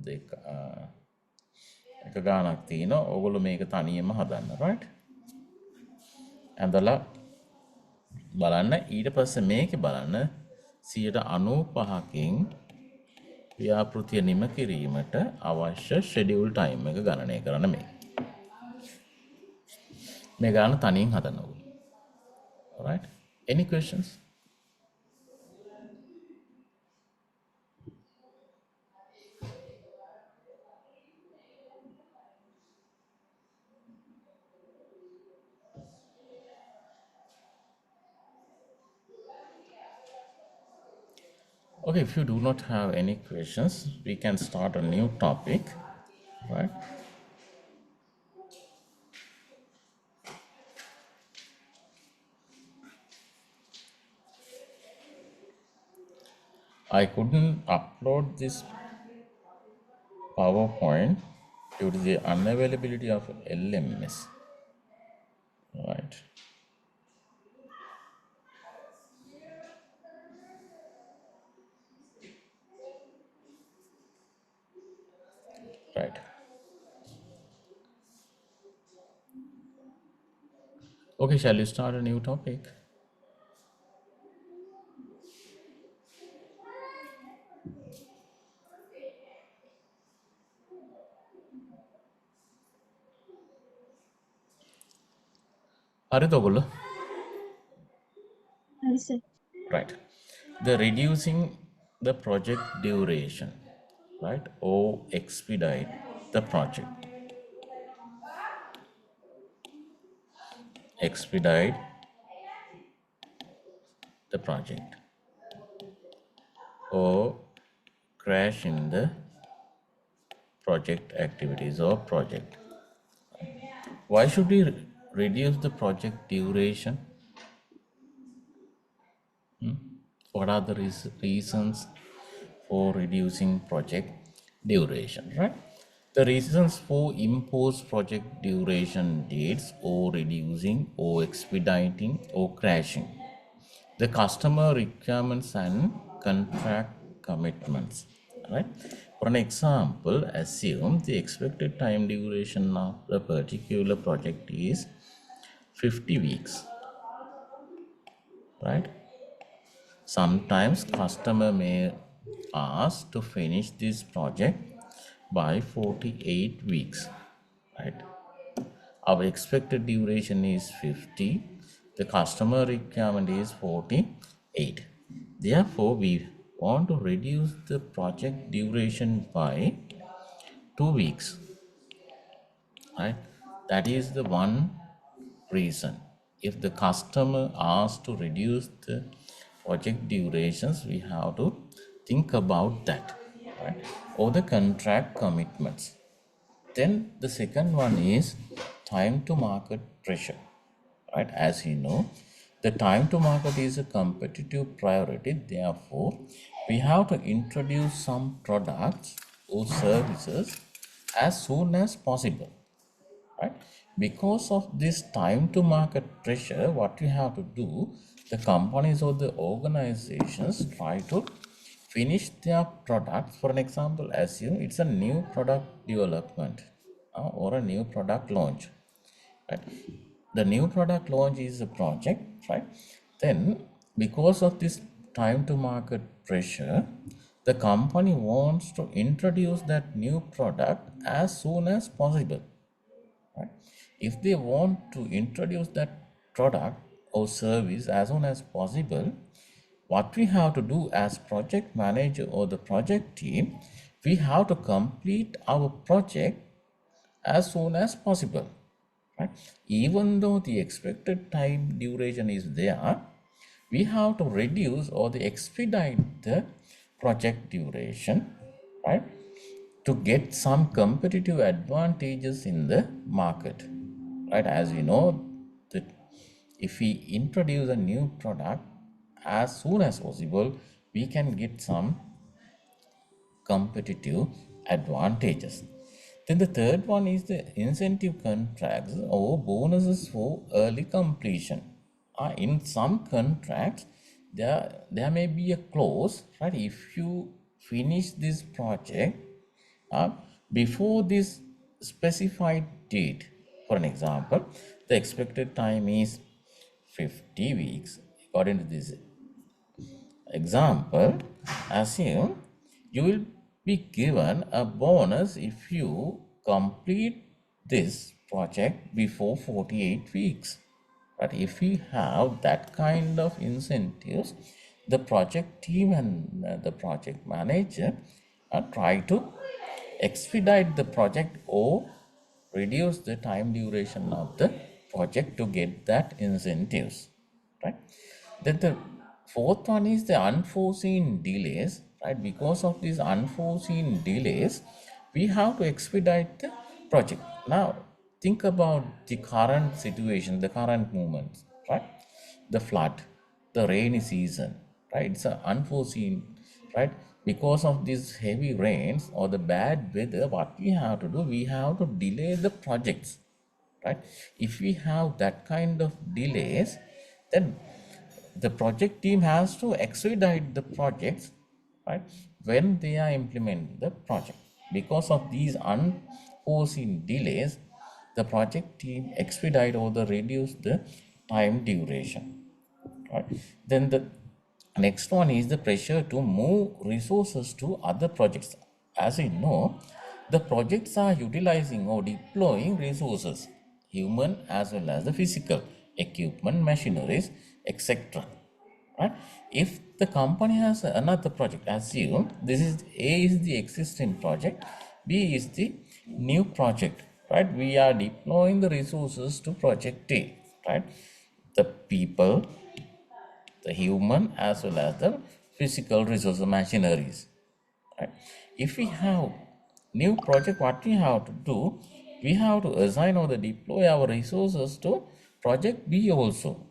දෙක එක ගානක් තියෙනවා. ඕගොල්ලෝ මේක තනියම හදන්න, right? ඇඳලා බලන්න ඊට පස්සේ මේකේ බලන්න 95කින් ව්‍යාපෘතිය නිම කිරීමට අවශ්‍ය ෂෙඩියුල් ටයිම් එක ගණනය කරන්න මේ. මේ ගාන තනියෙන් හදන්න ඕනේ. Alright? Any questions? Okay, if you do not have any questions, we can start a new topic, right? I couldn't upload this PowerPoint due to the unavailability of LMS, right? Right. Okay, shall we start a new topic? Haridogulu. Hi, sir. Right. The reducing the project duration, right? Or expedite the project. Expedite the project. Or crash in the project activities or project. Why should we reduce the project duration? What are the reasons for reducing project duration, right? The reasons for imposed project duration dates or reducing or expediting or crashing. The customer requirements and contract commitments, right? For an example, assume the expected time duration of the particular project is 50 weeks, right? Sometimes customer may ask to finish this project by 48 weeks, right? Our expected duration is 50. The customer requirement is 48. Therefore, we want to reduce the project duration by 2 weeks, right? That is the one reason. If the customer asks to reduce the project durations, we have to think about that, right? Or the contract commitments. Then the second one is time to market pressure, right? As you know, the time to market is a competitive priority. Therefore, we have to introduce some products or services as soon as possible, right? Because of this time to market pressure, what you have to do, the companies or the organizations try to finish their products. For an example, assume it's a new product development or a new product launch, right? The new product launch is a project, right? Then because of this time to market pressure, the company wants to introduce that new product as soon as possible, right? If they want to introduce that product or service as soon as possible, what we have to do as project manager or the project team, we have to complete our project as soon as possible, right? Even though the expected time duration is there, we have to reduce or the expedite the project duration, right, to get some competitive advantages in the market, right? As we know that if we introduce a new product as soon as possible, we can get some competitive advantages. Then the third one is the incentive contracts or bonuses for early completion. In some contracts, there may be a clause, right? If you finish this project uh, before this specified date, for an example, the expected time is 50 weeks. According to this example, assume you will be given a bonus if you complete this project before 48 weeks. But if we have that kind of incentives, the project team and the project manager try to expedite the project or reduce the time duration of the project to get that incentives, right? Then the Fourth one is the unforeseen delays, right? Because of these unforeseen delays, we have to expedite the project. Now, think about the current situation, the current moments, right? The flood, the rainy season, right? It's an unforeseen, right? Because of these heavy rains or the bad weather, what we have to do, we have to delay the projects, right? If we have that kind of delays, then the project team has to expedite the projects, right, when they are implementing the project. Because of these unforeseen delays, the project team expedite or the reduce the time duration, right? Then the next one is the pressure to move resources to other projects. As you know, the projects are utilizing or deploying resources, human as well as the physical, equipment, machineries, etc. Right? If the company has another project, assume this is A is the existing project, B is the new project, right? We are deploying the resources to project A, right? The people, the human as well as the physical resources, machineries, right? If we have new project, what we have to do, we have to assign or the deploy our resources to project B also,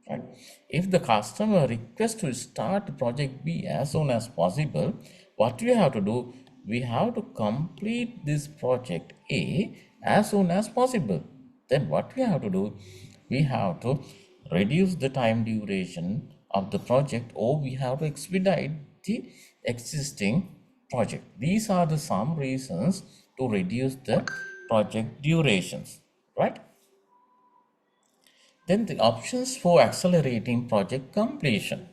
right? If the customer requests to start project B as soon as possible, what we have to do, we have to complete this project A as soon as possible. Then what we have to do, we have to reduce the time duration of the project, or we have to expedite the existing project. These are the some reasons to reduce the project durations, right? Then the options for accelerating project completion,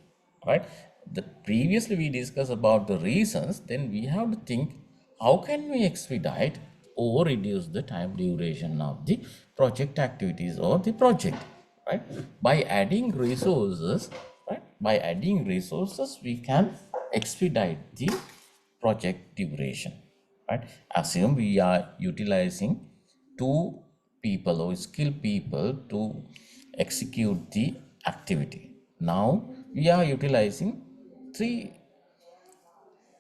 right? The previously we discussed about the reasons, then we have to think how can we expedite or reduce the time duration of the project activities or the project, right? By adding resources, right? By adding resources, we can expedite the project duration, right? Assume we are utilizing two people or skilled people to execute the activity. Now we are utilizing three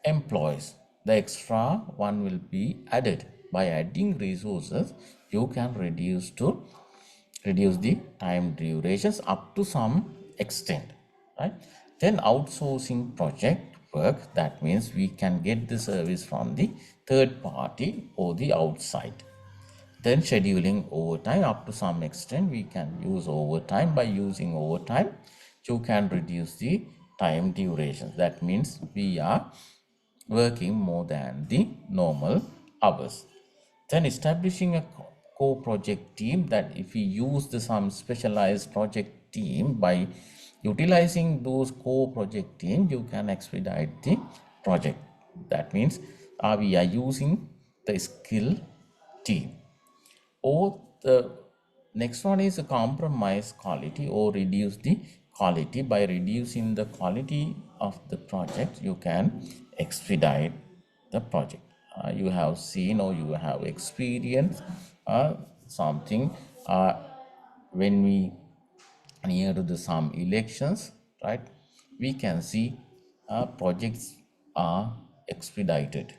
employees. The extra one will be added. By adding resources, you can reduce the time durations up to some extent, right? Then outsourcing project work, that means we can get the service from the third party or the outside. Then scheduling overtime, up to some extent we can use overtime. By using overtime, you can reduce the time durations. That means we are working more than the normal hours. Then establishing a co-project team, that if we use some specialized project team, by utilizing those co-project team, you can expedite the project. That means we are using the skill team. Or the next one is a compromise quality or reduce the quality. By reducing the quality of the project, you can expedite the project. You have seen or you have experienced something when we near to the some elections, right? We can see projects are expedited,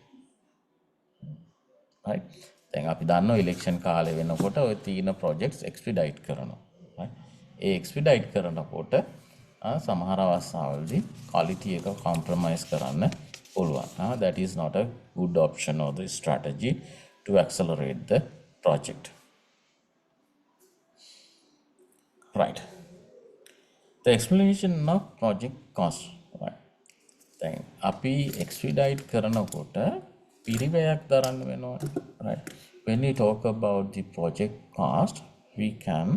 right? දැන් අපි දන්නවා election කාලය වෙනකොට ඔය තියෙන projects expedite කරනවා, right? ඒ expedite කරනකොට සමහර අවස්ථාවලදී quality එක compromise කරන්න පුළුවන්. That is not a good option or the strategy to accelerate the project, right? The explanation of project cost, right? දැන් අපි expedite කරනකොට පිරිවැයක් දරන්න වෙනවා, right? When we talk about the project cost, we can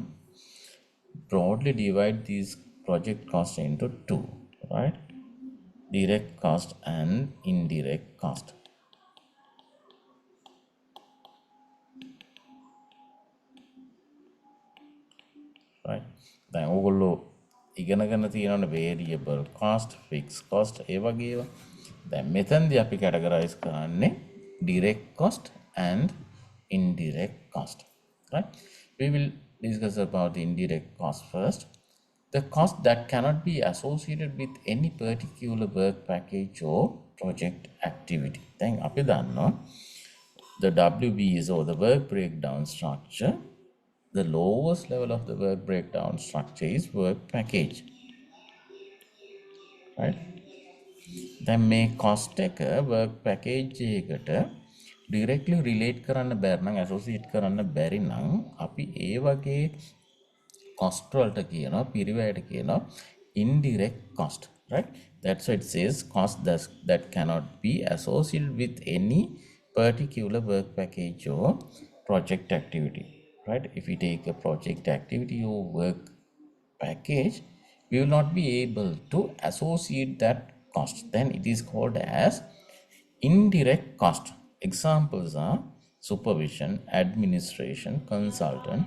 broadly divide these project costs into two, right? Direct cost and indirect cost. Right? දැන් ඕගොල්ලෝ ඉගෙනගෙන තියෙනවනේ variable cost, fixed cost, ඒ වගේ ඒවා. දැන් මෙතනදී අපි categorize කරන්නේ direct cost and indirect cost, right? We will discuss about the indirect cost first. the cost that cannot be associated with any particular work package or project activity. Then අපි දන්නවා the WBS or the work breakdown structure, the lowest level of the work breakdown structure is work package, right? දැන් මේ cost එක work package එකකට directly relate කරන්න බැරි නම් associate කරන්න බැරි නම් අපි ඒ වගේ cost වලට කියනවා පිරිවැයට කියනවා indirect cost, right? That's why it says cost that cannot be associated with any particular work package or project activity, right? If we take a project activity or work package, we will not be able to associate that cost. Then it is called as indirect cost. Examples are supervision, administration, consultant,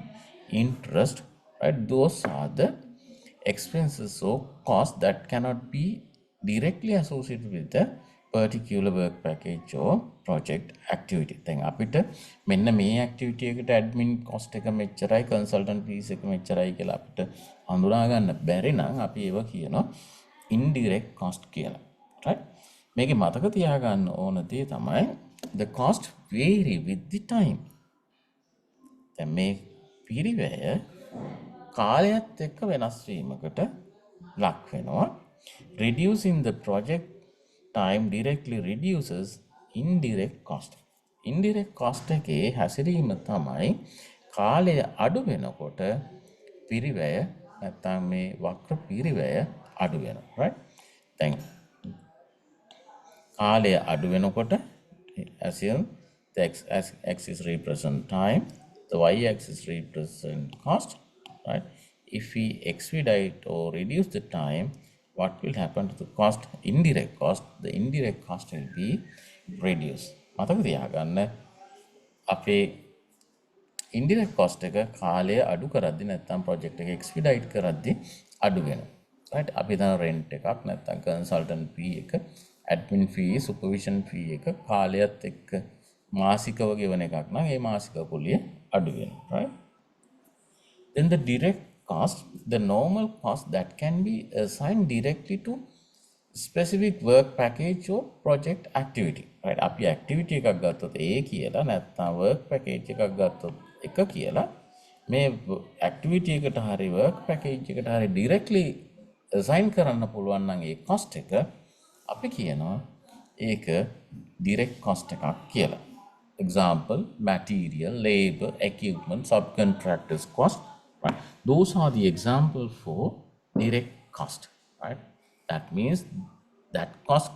interest, right? Those are the expenses or costs that cannot be directly associated with the particular work package or project activity. දැන් අපිට මෙන්න මේ activity එකට admin cost එක මෙච්චරයි, consultant fees එක මෙච්චරයි කියලා අපිට හඳුනා ගන්න බැරි නම් අපි ඒව කියනවා indirect cost කියලා. right? මේකේ මතක තියාගන්න ඕන දේ තමයි the cost vary with the time. දැන් මේ පිරිවැය කාලයත් එක්ක වෙනස් වීමකට ලක් වෙනවා. Reducing the project time directly reduces indirect cost. Indirect cost එකේ හැසිරීම තමයි කාලය අඩු වෙනකොට පිරිවැය නැත්නම් මේ වක්‍ර පිරිවැය අඩු වෙනවා. right? දැන් කාලය අඩු වෙනකොට assume the x-axis represent time, the y-axis represent cost, right? If we expedite or reduce the time, what will happen to the cost? Indirect cost. The indirect cost will be reduced. මතක තියාගන්න අපේ indirect cost එක කාලය අඩු කරද්දි නැත්නම් project එක expedite කරද්දි අඩු වෙනවා. right? අපි දන්න rent එකක් නැත්නම් consultant fee එක, admin fee, supervision fee එක කාලයත් එක්ක මාසිකව ගෙවන එකක් නම් ඒ මාසික කුලිය අඩු වෙනවා. right? Then the direct cost, the normal cost that can be assigned directly to specific work package or project activity. right? අපි activity එකක් ගත්තොත් A කියලා නැත්නම් work package එකක් ගත්තොත් එක කියලා මේ activity එකට හරි work package එකට හරි directly assign කරන්න පුළුවන් නම් ඒ cost එක අපි කියනවා ඒක direct cost එකක් කියලා. Example, material, labor, equipment, subcontractors cost. Right? Those are the example for direct cost. Right? That means that cost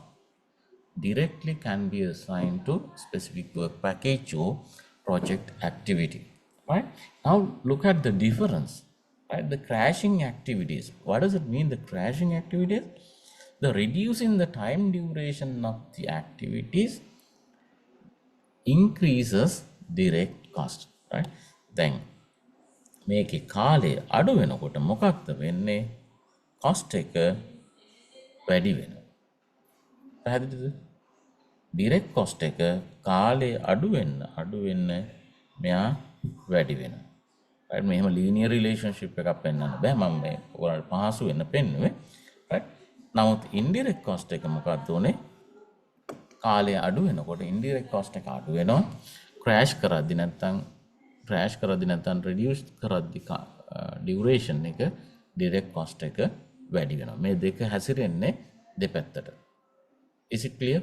directly can be assigned to specific work package or project activity. Right? Now look at the difference. Right? The crashing activities. What does it mean, the crashing activities? The reducing the time duration of the activities increases direct cost. Right? Then මේකේ කාලය අඩු වෙනකොට මොකක්ද වෙන්නේ? cost එක වැඩි වෙනවා. පැහැදිලිද? direct cost එක කාලය අඩු වෙන්න මෙයා වැඩි වෙනවා. right? මෙහෙම linear relationship එකක් පෙන්වන්න බෑ. මම මේ ඔයාලට පහසු වෙන්න පෙන්නුවේ. right? නමුත් indirect cost එක මොකක්ද උනේ? කාලය අඩු වෙනකොට indirect cost එක අඩු වෙනවා. crash කරද්දි නැත්නම් reduce කරද්දි duration එක direct cost එක වැඩි වෙනවා. මේ දෙක හැසිරෙන්නේ දෙපැත්තට. Is it clear?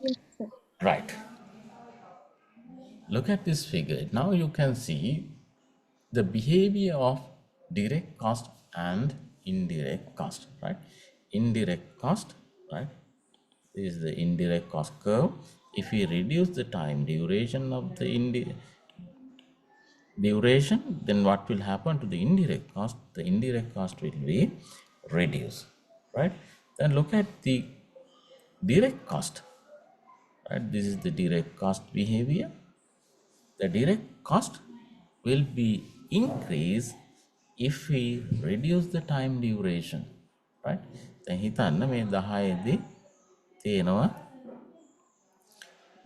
Yes, sir. Right. Look at this figure. Now you can see the behavior of direct cost and indirect cost, right? Indirect cost, right? This is the indirect cost curve. If we reduce the time duration of the duration, then what will happen to the indirect cost? The indirect cost will be reduced, right? Then look at the direct cost, right? This is the direct cost behavior. The direct cost will be increased if we reduce the time duration, right? දැන් හිතන්න මේ 10 දී තියෙනවා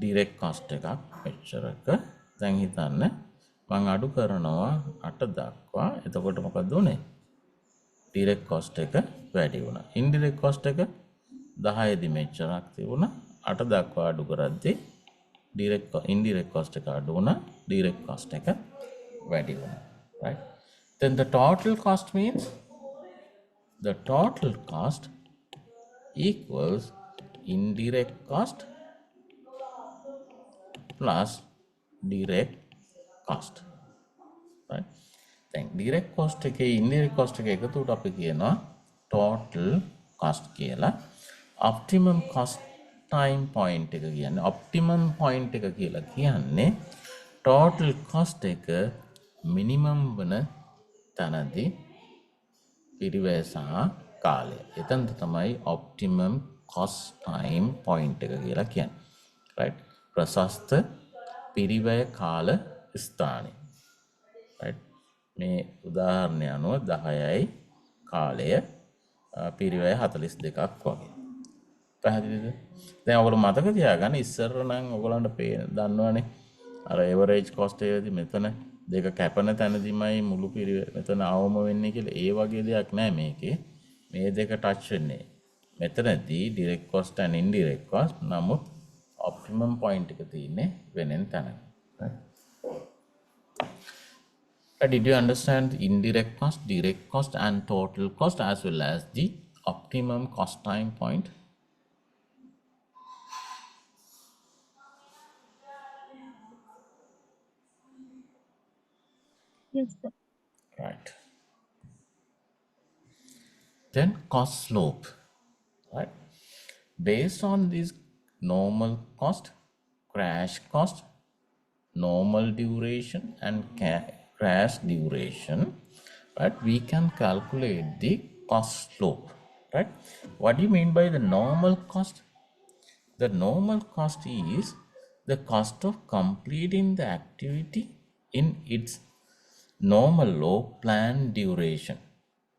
direct cost එකක් මෙච්චරක. දැන් හිතන්න මම අඩු කරනවා 8 දක්වා. එතකොට මොකද උනේ? direct cost එක වැඩි වුණා. indirect cost එක 10 දී මෙච්චරක් තිබුණා. 8 දක්වා අඩු කරද්දී indirect cost එක අඩු වුණා. direct cost එක වැඩි වුණා. Right? Then the total cost means the total cost equals indirect cost plus direct cost. Right? Then direct cost එකේ indirect cost එක එකතුවට අපි කියනවා total cost කියලා. optimum cost time point එක කියන්නේ optimum point එක කියලා කියන්නේ total cost එක minimum වන තැනදී පිරිවැය සහ කාලය. එතනද තමයි optimum cost time point එක කියලා කියන්නේ. right? ප්‍රශස්ත පිරිවැය කාල ස්ථානය. right? මේ උදාහරණය අනුව 10යි කාලය පිරිවැය 42ක් වගේ. පැහැදිලිද? දැන් ඔයගොල්ලෝ මතක තියාගන්න ඉස්සර නම් ඔයගොල්ලන්ට දන්නවනේ අර එවරේජ් කොස්ට් එකේදී මෙතන දෙක කැපෙන තැනදීමයි මුළු පිරිවැය මෙතන අවම වෙන්නේ කියලා ඒ වගේ දෙයක් නෑ මේකේ. මේ දෙක ටච් වෙන්නේ. මෙතනදී direct cost and indirect cost නමුත් optimum point එක තියෙන්නේ වෙනෙන් තැනක. Did you understand the indirect cost, direct cost and total cost as well as the optimum cost time point? Yes, sir. Right. Then cost slope. Right. Based on this normal cost, crash cost, normal duration and crash duration, right, we can calculate the cost slope. Right. What do you mean by the normal cost? The normal cost is the cost of completing the activity in its normal or planned duration.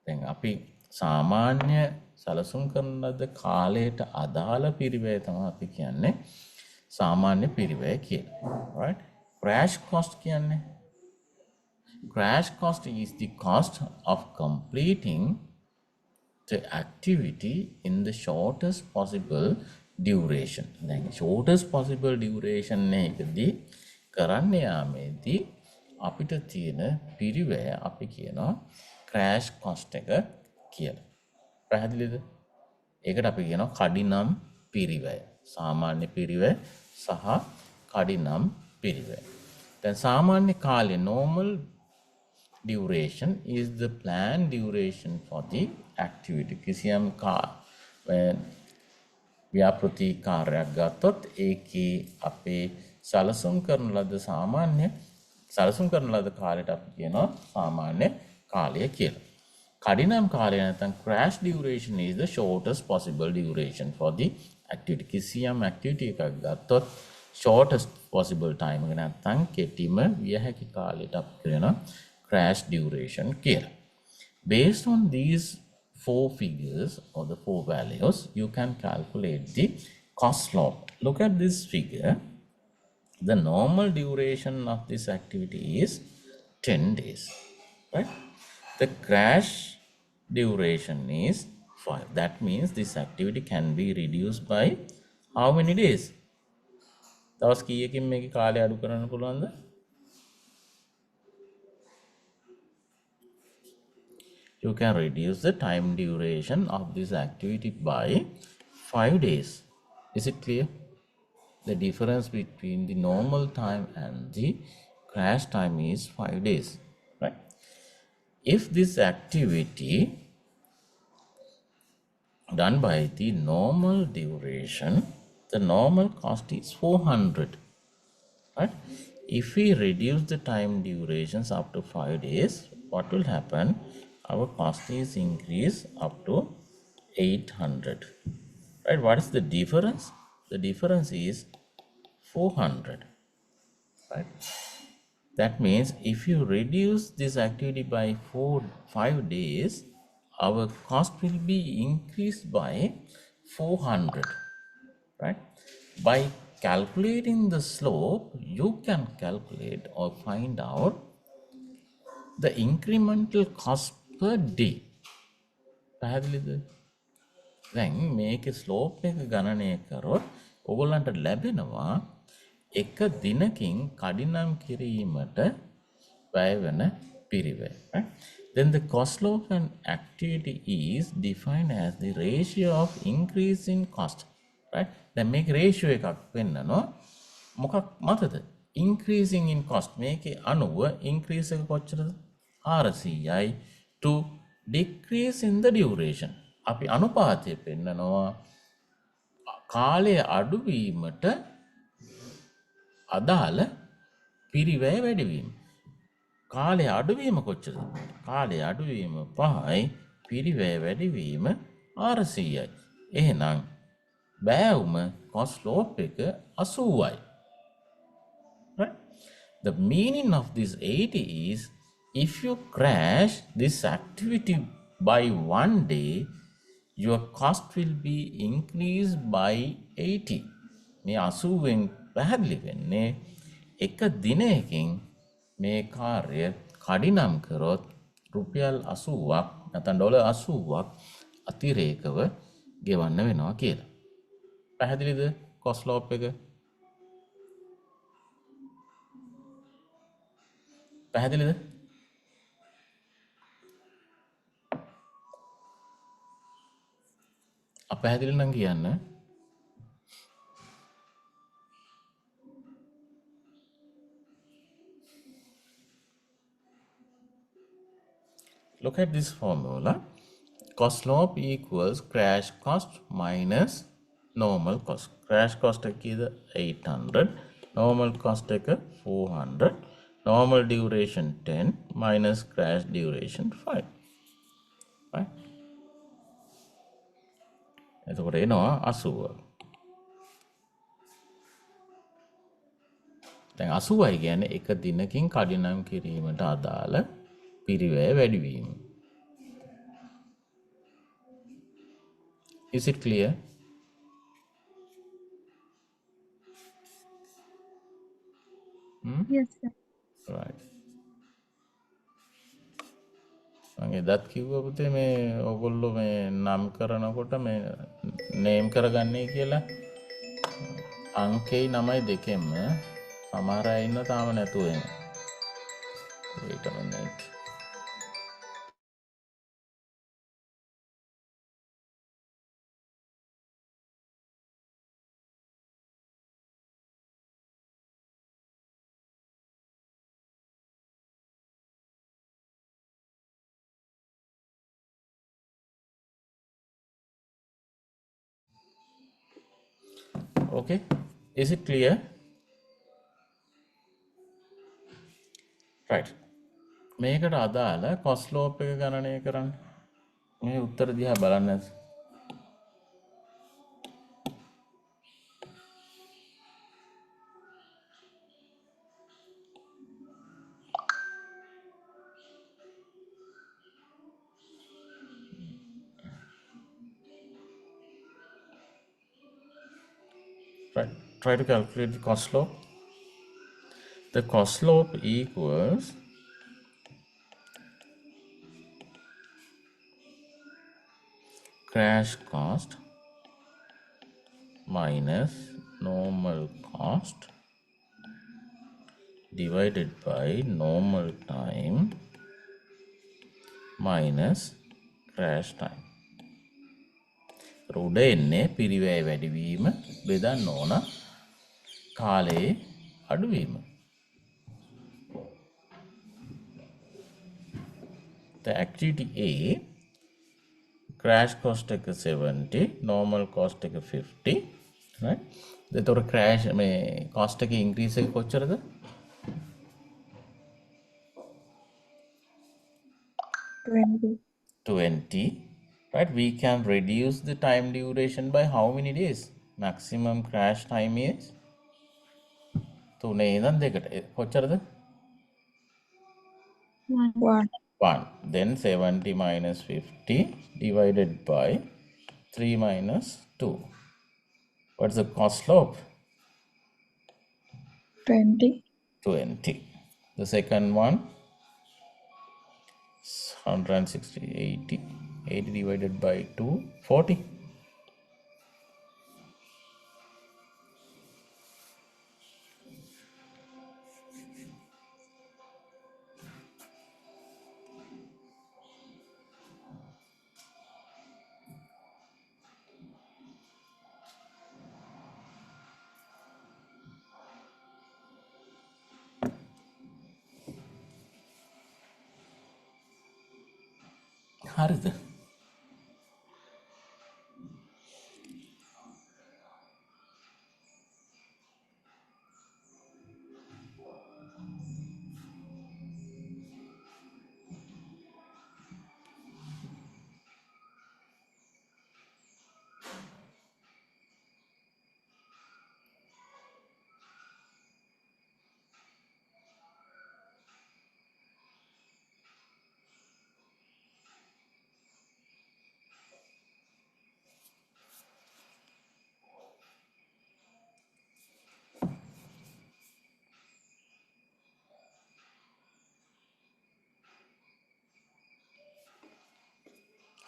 දැන් අපි සාමාන්‍ය සැලසුම් කරන ලද කාලයට අදාළ පිරිවැය තමයි අපි කියන්නේ සාමාන්‍ය පිරිවැය කියලා. right? Crash cost කියන්නේ crash cost is the cost of completing the activity in the shortest possible duration. දැන් shortest possible duration එකදී කරන්න යාමේදී අපිට තියෙන පිරිවැය අපි කියනවා crash cost එක කියලා. පැහැදිලිද? ඒකට අපි කියනවා කඩිනම් පිරිවැය. සාමාන්‍ය පිරිවැය සහ කඩිනම් පිරිවැය. දැන් සාමාන්‍ය කාලය normal duration is the planned duration for the activity. කිසියම් ව්‍යාපෘති කාර්යයක් ගත්තොත් ඒකේ අපේ සැලසුම් කරන ලද කාලයට අපි කියනවා සාමාන්‍ය කාලය කියලා. කඩිනම් කාලය නැත්නම් crash duration is the shortest possible duration for the activity. කිසියම් activity එකක් ගත්තොත් shortest possible time එක නැත්නම් කෙටිම විය හැකි කාලයට අපි කියනවා crash duration කියලා. Based on these four figures or the four values, you can calculate the cost slope. Look at this figure. The normal duration of this activity is 10 days. Right? The crash duration is 5. That means this activity can be reduced by how many days? දවස් කීයකින් මේකේ කාලය අඩු කරන්න පුළුවන්ද? You can reduce the time duration of this activity by 5 days. Is it clear? The difference between the normal time and the crash time is 5 days. Right? If this activity done by the normal duration, the normal cost is 400. Right? If we reduce the time durations up to 5 days, what will happen? Our cost is increased up to 800. Right? What is the difference? The difference is 400. Right? That means if you reduce this activity by 5 days, our cost will be increased by 400. Right? By calculating the slope, you can calculate or find out the incremental cost per day. පැහැදිලිද? දැන් මේකේ slope එක ගණනය කරොත් ඔයගොල්ලන්ට ලැබෙනවා එක දිනකින් කඩිනම් කිරීමට වැය වෙන පිරිවැය. Right? Then the cost slope and activity is defined as the ratio of increase in cost. Right? දැන් මේක ratio එකක් වෙන්නනවා. මොකක් මතද? Increasing in cost. මේකේ අනුව increase එක කොච්චරද? 400යි to decrease in the duration. අපි අනුපාතය පෙන්නනවා කාලය අඩුවීමට අදාළ පිරිවැය වැඩිවීම. කාලය අඩුවීම කොච්චරද? කාලය අඩුවීම 5යි පිරිවැය වැඩිවීම 400යි. එහෙනම් බෑවුම cost slope එක 80යි. Right? The meaning of this 80 is if you crash this activity by 1 day, your cost will be increased by 80. මේ 80ෙන් පැහැදිලි වෙන්නේ එක දිනයකින් මේ කාර්ය කඩිනම් කරොත් රුපියල් 80ක් නැත්නම් ඩොලර් 80ක් අතිරේකව ගෙවන්න වෙනවා කියලා. පැහැදිලිද cost slope එක? පැහැදිලිද? අපැහැදිලි නම් කියන්න. Look at this formula. Cost slope equals crash cost minus normal cost. Crash cost is 800, normal cost is 400, normal duration 10 minus crash duration 5. Right? එතකොට එනවා 80. දැන් 80යි කියන්නේ එක දිනකින් කඩිනම් කිරීමට අදාළ පිරිවැය වැඩිවීම. Is it clear? Yes, sir. Right. මගේ දත් කිව්ව පුතේ මේ ඔයගොල්ලෝ මේ නම් කරනකොට මේ නේම් කරගන්නේ කියලා අංකේ 9 දෙකෙන්ම සමහර අය ඉන්න තාම නැතුව එන. Wait a minute. Okay, is it clear? Right. මේකට අදාළ cost slope එක ගණනය කරන්න. මේ උත්තර දිහා බලන්න. Right. Try to calculate the cost slope. The cost slope equals crash cost minus normal cost divided by normal time minus crash time. උඩ එන්නේ පිරිවැය වැඩිවීම බෙදන්න ඕන කාලයේ අඩුවීම. The activity A, crash cost එක 70, normal cost එක 50, right? එතකොට crash මේ cost එක increase එක කොච්චරද? 20, right? We can reduce the time duration by how many days? Maximum crash time is 3 ඉඳන් 2ට. කොච්චරද? 1. 1. Then 70 minus 50 divided by 3 minus 2. What's the cost slope? 20. 20. The second one, 160, 80. 80 divided by 2, 40. හරිද?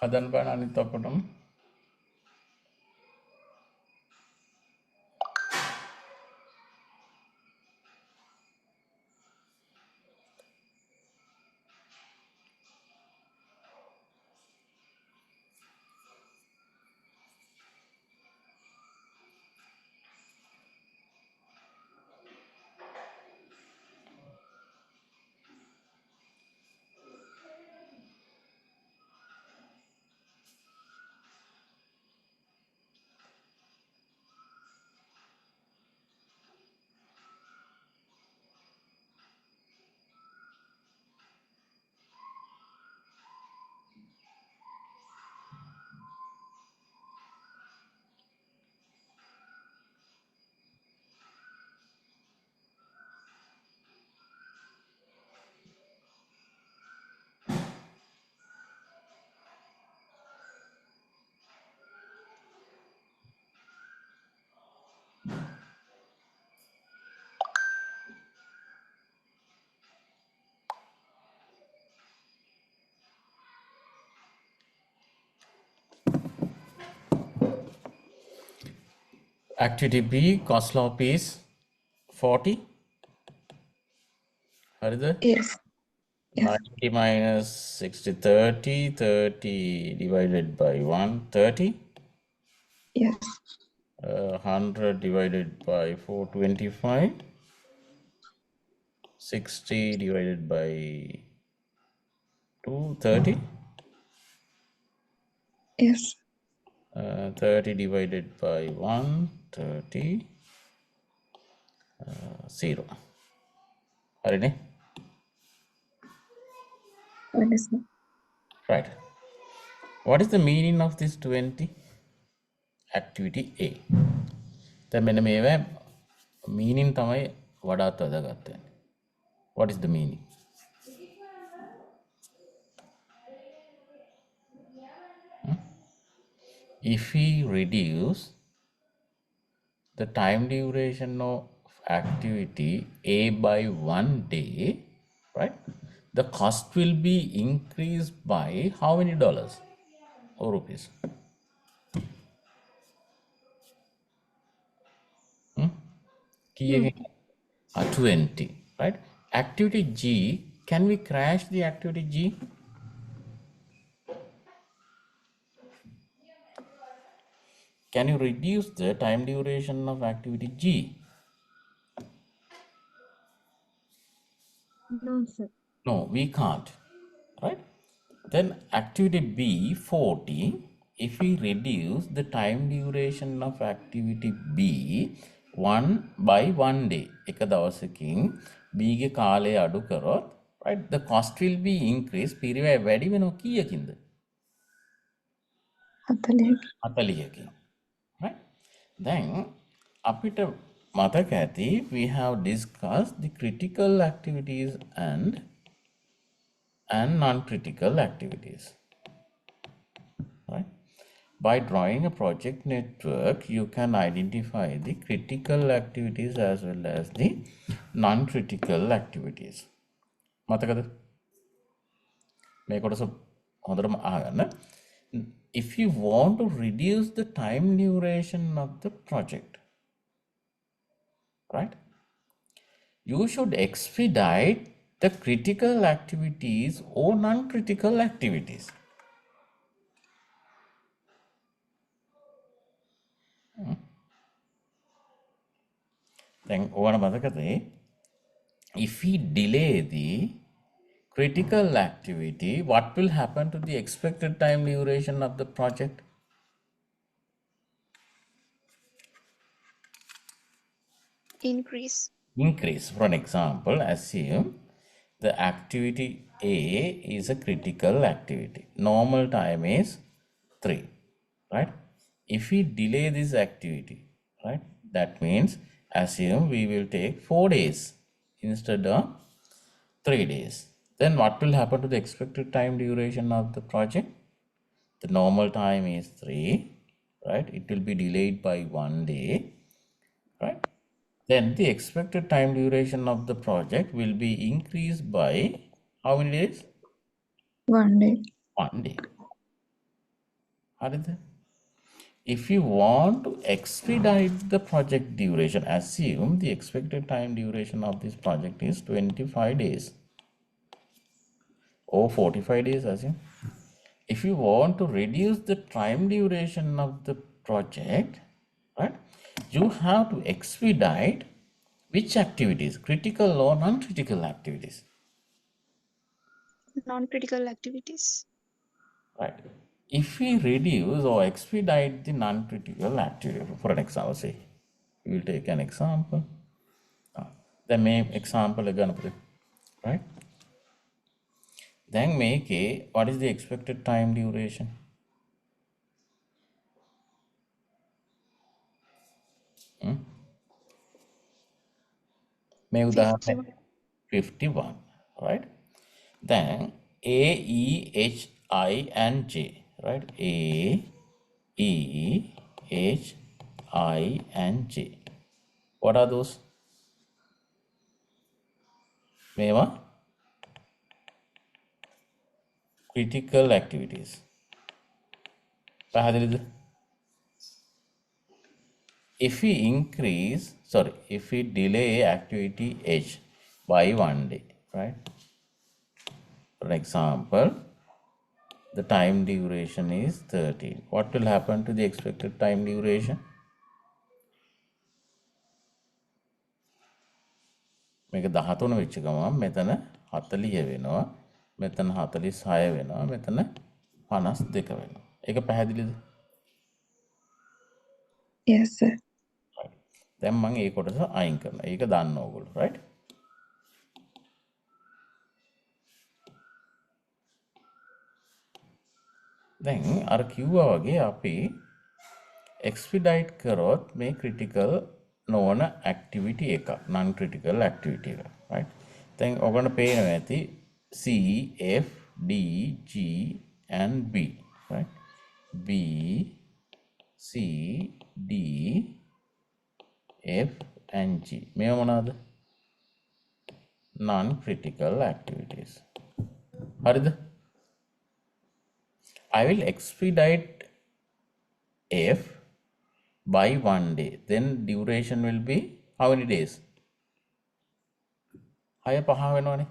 හදන්න බලන්න අනිත් ඔක්කොටම. Activity B, cost slope is 40. හරිද? Yes. Yes. 90 minus 60, 30. 30 divided by 1, 30. Yes. 100 divided by 4, 25. 60 divided by 2, 30. Yes. 30 divided by 1, 30. 0. හරිනේ? Understand. Right. What is the meaning of this 20? Activity A. දැන් මෙන්න මේවා meaning තමයි වඩාත් වැදගත් වෙන්නේ. What is the meaning? If we reduce the time duration of activity A by 1 day, right? The cost will be increased by how many dollars or rupees? කීයකින්? 20, right? Activity G, can we crash the activity G? Can you reduce the time duration of activity G? No, sir. No, we can't, right? Then activity B, 40, if we reduce the time duration of activity B 1 by 1 day, එක දවසකින් B ගේ කාලය අඩු කරොත්, right, the cost will be increased, පිරිවැය වැඩි වෙනවා කීයකින්ද? 40. 40කින්, right? Then අපිට මතක ඇති, we have discussed the critical activities and non-critical activities, right? By drawing a project network, you can identify the critical activities as well as the non-critical activities. මතකද? මේ කොටස හොඳටම අහගන්න. If you want to reduce the time duration of the project, right? You should expedite the critical activities or non-critical activities. Then ඕගොල්ලෝ මතකද? If we delay the critical activity, what will happen to the expected time duration of the project? Increase. Increase. For an example, assume the activity A is a critical activity. Normal time is 3, right? If we delay this activity, right, that means assume we will take 4 days instead of 3 days. Then what will happen to the expected time duration of the project? The normal time is 3, right? It will be delayed by 1 day, right? Then the expected time duration of the project will be increased by how many days? 1 day. 1 day. හරිද? If you want to expedite the project duration, assume the expected time duration of this project is 25 days or 45 days, assume. If you want to reduce the time duration of the project, right, you have to expedite which activities, critical or non-critical activities, Non-critical activities. right? If we reduce or expedite the non-critical activity, for an example, say, we will take an example. Then make example again, right? Then make a, what is the expected time duration? May 51. 51, right? Then A, E, H, I, and J, right? A, E, H, I, and J. What are those? Meva? Critical activities. පැහැදිලිද? If we delay activity H by 1 day, right? For example, the time duration is 13. What will happen to the expected time duration? මේක 13 වෙච්ච ගමන් මෙතන 40 වෙනවා, මෙතන 46 වෙනවා, මෙතන 52 වෙනවා. ඒක පැහැදිලිද? Yes, sir. දැන් මම ඒ කොටස අයින් කරනවා. ඒක දන්න ඕගොල්ලෝ, right? දැන් අර කිව්වා වගේ අපි expedite කරොත් මේ critical නොවන activity එකක්, non critical activity එක, right? දැන් ඔයගොල්ලන්ට පේනවා ඇති C, F, D, G and B, right? B, C, D, F and G. මේවා මොනවාද? non critical activities. හරිද? I will expedite F by 1 day. Then duration will be how many days? 6 5 වෙනවනේ.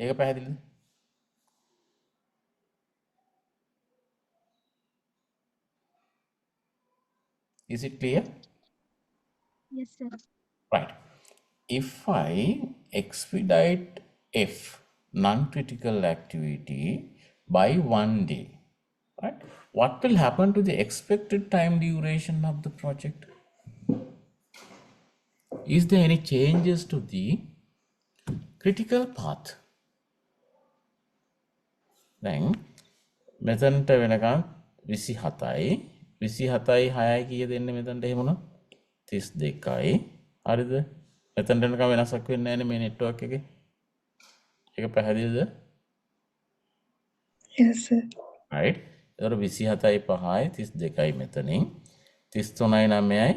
ඒක පැහැදිලිද? Is it clear? Yes, sir. Right. If I expedite F, non-critical activity, by 1 day, right? What will happen to the expected time duration of the project? Is there any changes to the critical path? Then, මෙතනට වෙනකන් 27යි 27යි 6යි කීය දෙන්නේ මෙතනට එහෙමනම් 32යි. හරිද? මෙතනට වෙනකන් වෙනසක් වෙන්නේ නැහැ නේ මේ network එකේ. ඒක පැහැදිලිද? Yes, sir. Right? එතකොට 27යි 5යි 32යි මෙතනින් 33යි 9යි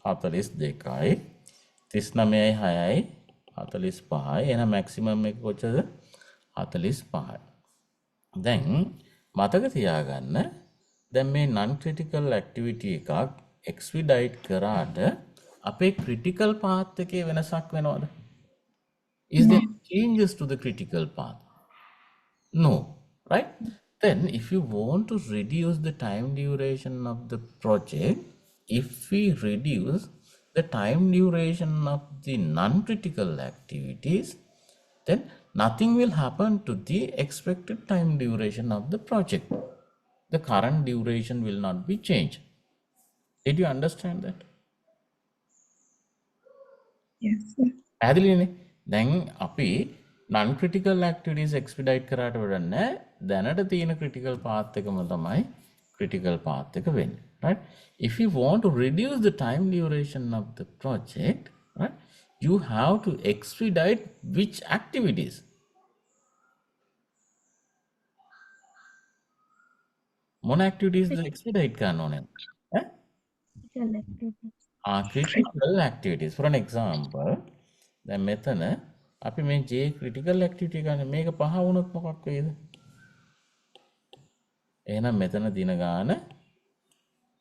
42යි 39යි 6යි 45යි එහෙනම් මැක්සිමම් එක කොච්චරද 45යි. දැන් මතක තියාගන්න දැන් මේ non critical activity එකක් expedite කරාට අපේ critical path එකේ වෙනසක් වෙනවද? Is there changes to the critical path? No, right? Then if you want to reduce the time duration of the project, if we reduce the time duration of the non-critical activities, then nothing will happen to the expected time duration of the project. The current duration will not be changed. Did you understand that? Yes, sir. පැහැදිලිනේ. දැන් අපි non critical activities expedite කරාට වඩා දැනට තියෙන critical path එකම තමයි critical path එක වෙන්නේ. Right? If you want to reduce the time duration of the project, right, you have to expedite which activities? මොන activities ද expedite කරන්න ඕනේ? ඈ? Critical activities. critical activities. For an example, දැන් මෙතන අපි මේ J critical activity ගන්න මේක පහ වුණොත් මොකක් වෙයිද? එහෙනම් මෙතන දින ගාන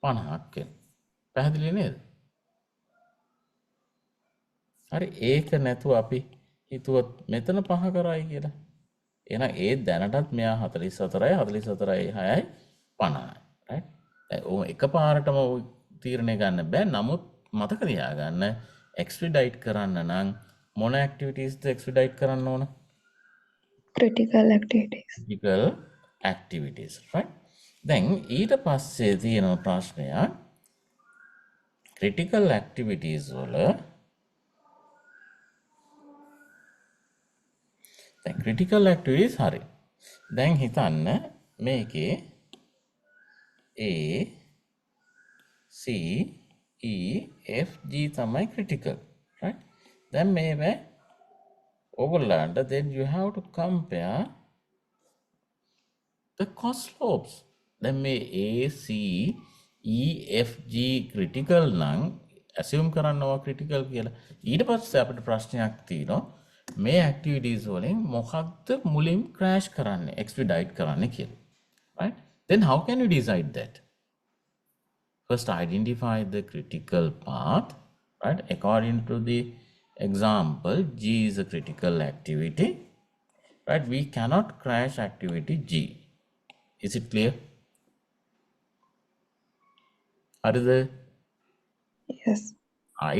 50ක් වෙනවා. පැහැදිලි නේද? හරි ඒක නැතුව අපි හිතුවොත් මෙතන පහ කරයි කියලා. එහෙනම් ඒ දැනටත් මෙයා 44යි 44යි 6යි 50යි. right? ඔය එකපාරටම තීරණය ගන්න බෑ. නමුත් මතක තියාගන්න expedite කරන්න නම් මොන activities ද expedite කරන්න ඕන? Critical activities. critical activities, right? දැන් ඊට පස්සේ තියෙන ප්‍රශ්නයක් critical activities වල දැන් critical activities හරි. දැන් හිතන්න මේකේ A C E F G තමයි critical, right? දැන් මේවා ඕගොල්ලන්ට then you have to compare the cost slopes. දැන් මේ A C E F G critical නම් assume කරනවා critical කියලා. ඊට පස්සේ අපිට ප්‍රශ්නයක් තියෙනවා මේ activities වලින් මොකක්ද මුලින් crash කරන්නේ expedite කරන්නේ කියලා. Right? Then how can you decide that? First identify the critical path, right? According to the example, G is a critical activity, right? We cannot crash activity G. Is it clear? හරිද? Yes.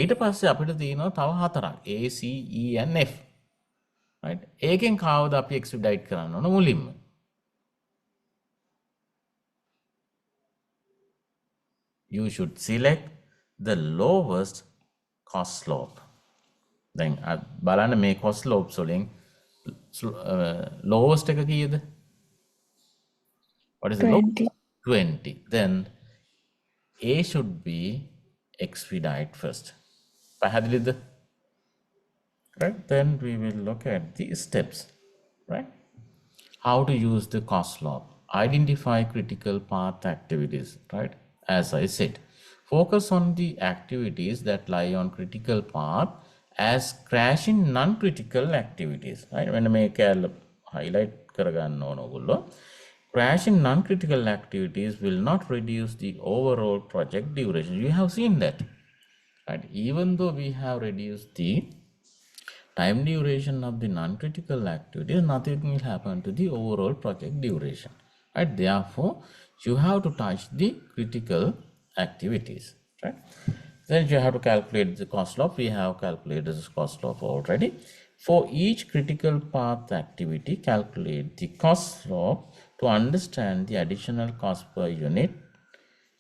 ඊට පස්සේ අපිට තියෙනවා තව හතරක් A, C, E and F. right? ඒකෙන් කාවද අපි expedite කරන්න ඕන මුලින්ම? You should select the lowest cost slope. දැන් බලන්න මේ cost slopes වලින් lowest එක කීයද? What is the lowest? 20. Then A should be expedite first. පැහැදිලිද? Right? Then we will look at the steps. Right? How to use the cost slope. Identify critical path activities. Right? As I said, focus on the activities that lie on critical path as crashing non-critical activities. Right? When I make a highlight karagana ogullo, crashing non-critical activities will not reduce the overall project duration. You have seen that. Right? Even though we have reduced the time duration of the non-critical activities, nothing will happen to the overall project duration. Right? Therefore, you have to touch the critical activities. Right? Then you have to calculate the cost slope. We have calculated this cost slope already. For each critical path activity, calculate the cost slope to understand the additional cost per unit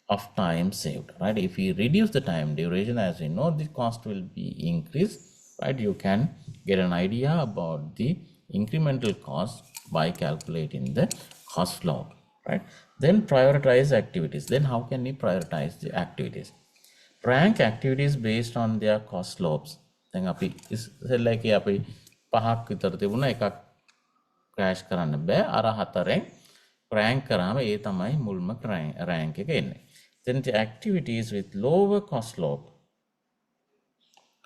of time saved. Right? If we reduce the time duration, as we know, the cost will be increased. Right? You can get an idea about the incremental cost by calculating the cost slope. Right? Then prioritize activities. Then how can we prioritize the activities? Rank activities based on their cost slopes. Then අපි ඉස්සෙල්ලා එකේ අපි පහක් විතර තිබුණා එකක් crash කරන්න බෑ අර හතරෙන් rank කරාම ඒ තමයි මුල්ම rank එක එන්නේ. Then the activities with lower cost slope,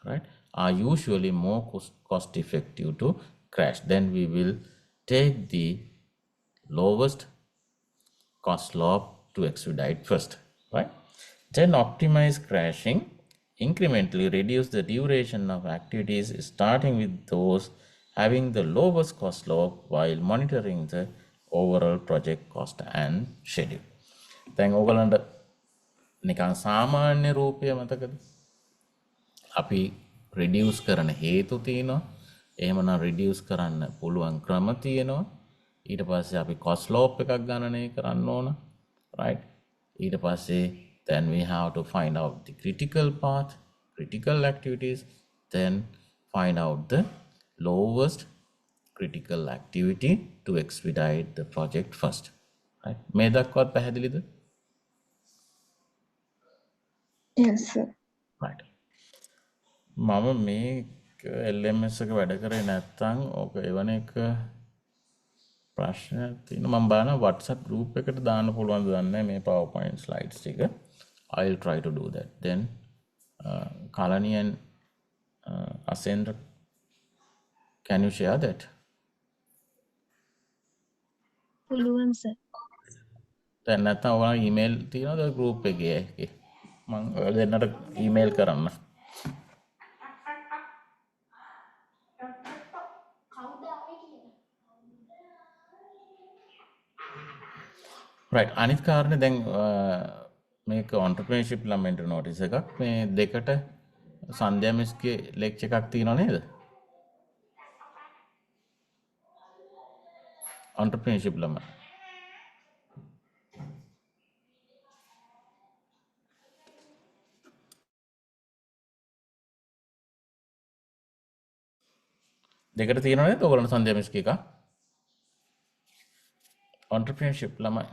right, are usually more cost effective to crash. Then we will take the lowest cost slope to expedite first, right? Then optimize crashing, incrementally reduce the duration of activities starting with those having the lowest cost slope while monitoring the overall project cost and schedule. දැන් ඕගලන්ට නිකන් සාමාන්‍ය රූපය මතකද? අපි reduce කරන හේතු තියෙනවා. එහෙමනම් රිඩියුස් කරන්න පුළුවන් ක්‍රම තියෙනවා. ඊට පස්සේ අපි cost slope එකක් ගණනය කරන්න ඕන. right? ඊට පස්සේ then we have to find out the critical path, critical activities, then find out the lowest critical activity to expedite the project first. right? මේ දක්වත් පැහැදිලිද? Yes, sir. right. මම මේ LMS එක වැඩ කරේ නැත්තම් ඕක එවන එක ප්‍රශ්නයක් තියෙනවා. මම බලන WhatsApp group එකට දාන්න පුළුවන්ද දන්නේ මේ PowerPoint slides ටික. I'll try to do that. Then Kalani and Ascend, can you share that? පුළුවන් සර්. දැන් නැත්තම් ඔයාලා email තියනවද group එකේ? මම ඔයාලා දෙන්නට email කරන්න. right. අනිත් කාරණේ දැන් මේක entrepreneurship ළමෙන්ට notice එකක්. මේ දෙකට සන්ධ්‍යා මිස්ගේ lecture එකක් තියෙනව නේද? entrepreneurship ළමයි. දෙකට තියෙනව නේද ඔයගොල්ලන්ට සන්ධ්‍යා මිස්ගේ එක? entrepreneurship ළමයි.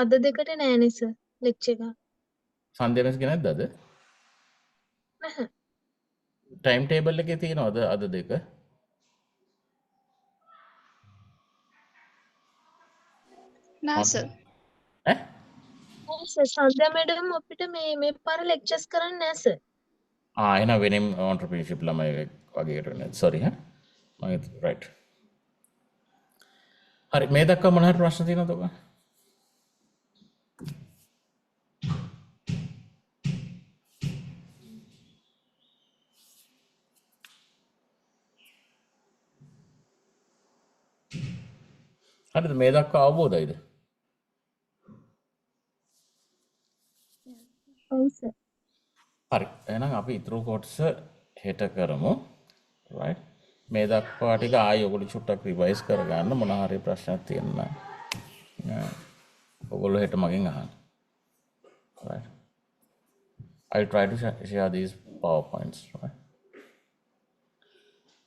අද දෙකට නෑනේ සර් ලෙක්චර් එක. සන්ධ්‍යා මිස්ගේ නැද්ද අද? නැහැ. ටයිම් ටේබල් එකේ තියෙනවද අද දෙක? Nah, sir. ඈ? නෑ සර් සන්ධ්‍යා මැඩම් අපිට මේ පාර ලෙක්චර්ස් කරන්නේ නෑ සර්. එහෙනම් වෙනින් entrepreneurship ළමයි වගේකට නේද? sorry ඈ. මම right. හරි මේ දක්වා මොන හරි ප්‍රශ්න තියෙනවද ඔබ? හරිද මේ දක්වා අවබෝධයිද? ඔව් සර්. හරි එහෙනම් අපි ඊතුරු කොටස හෙට කරමු. right. මේ දක්වා ටික ආයෙ ඔයගොල්ලෝ චුට්ටක් රිවයිස් කරගන්න මොන හරි ප්‍රශ්නක් තියෙනවා. ඔයගොල්ලෝ හෙට මගෙන් අහන්න. right. I'll try to share these PowerPoints. right.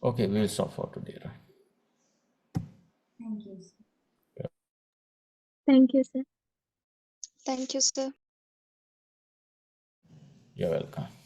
Okay, we will stop for today. right. Thank you sir. Thank you, sir. You're welcome.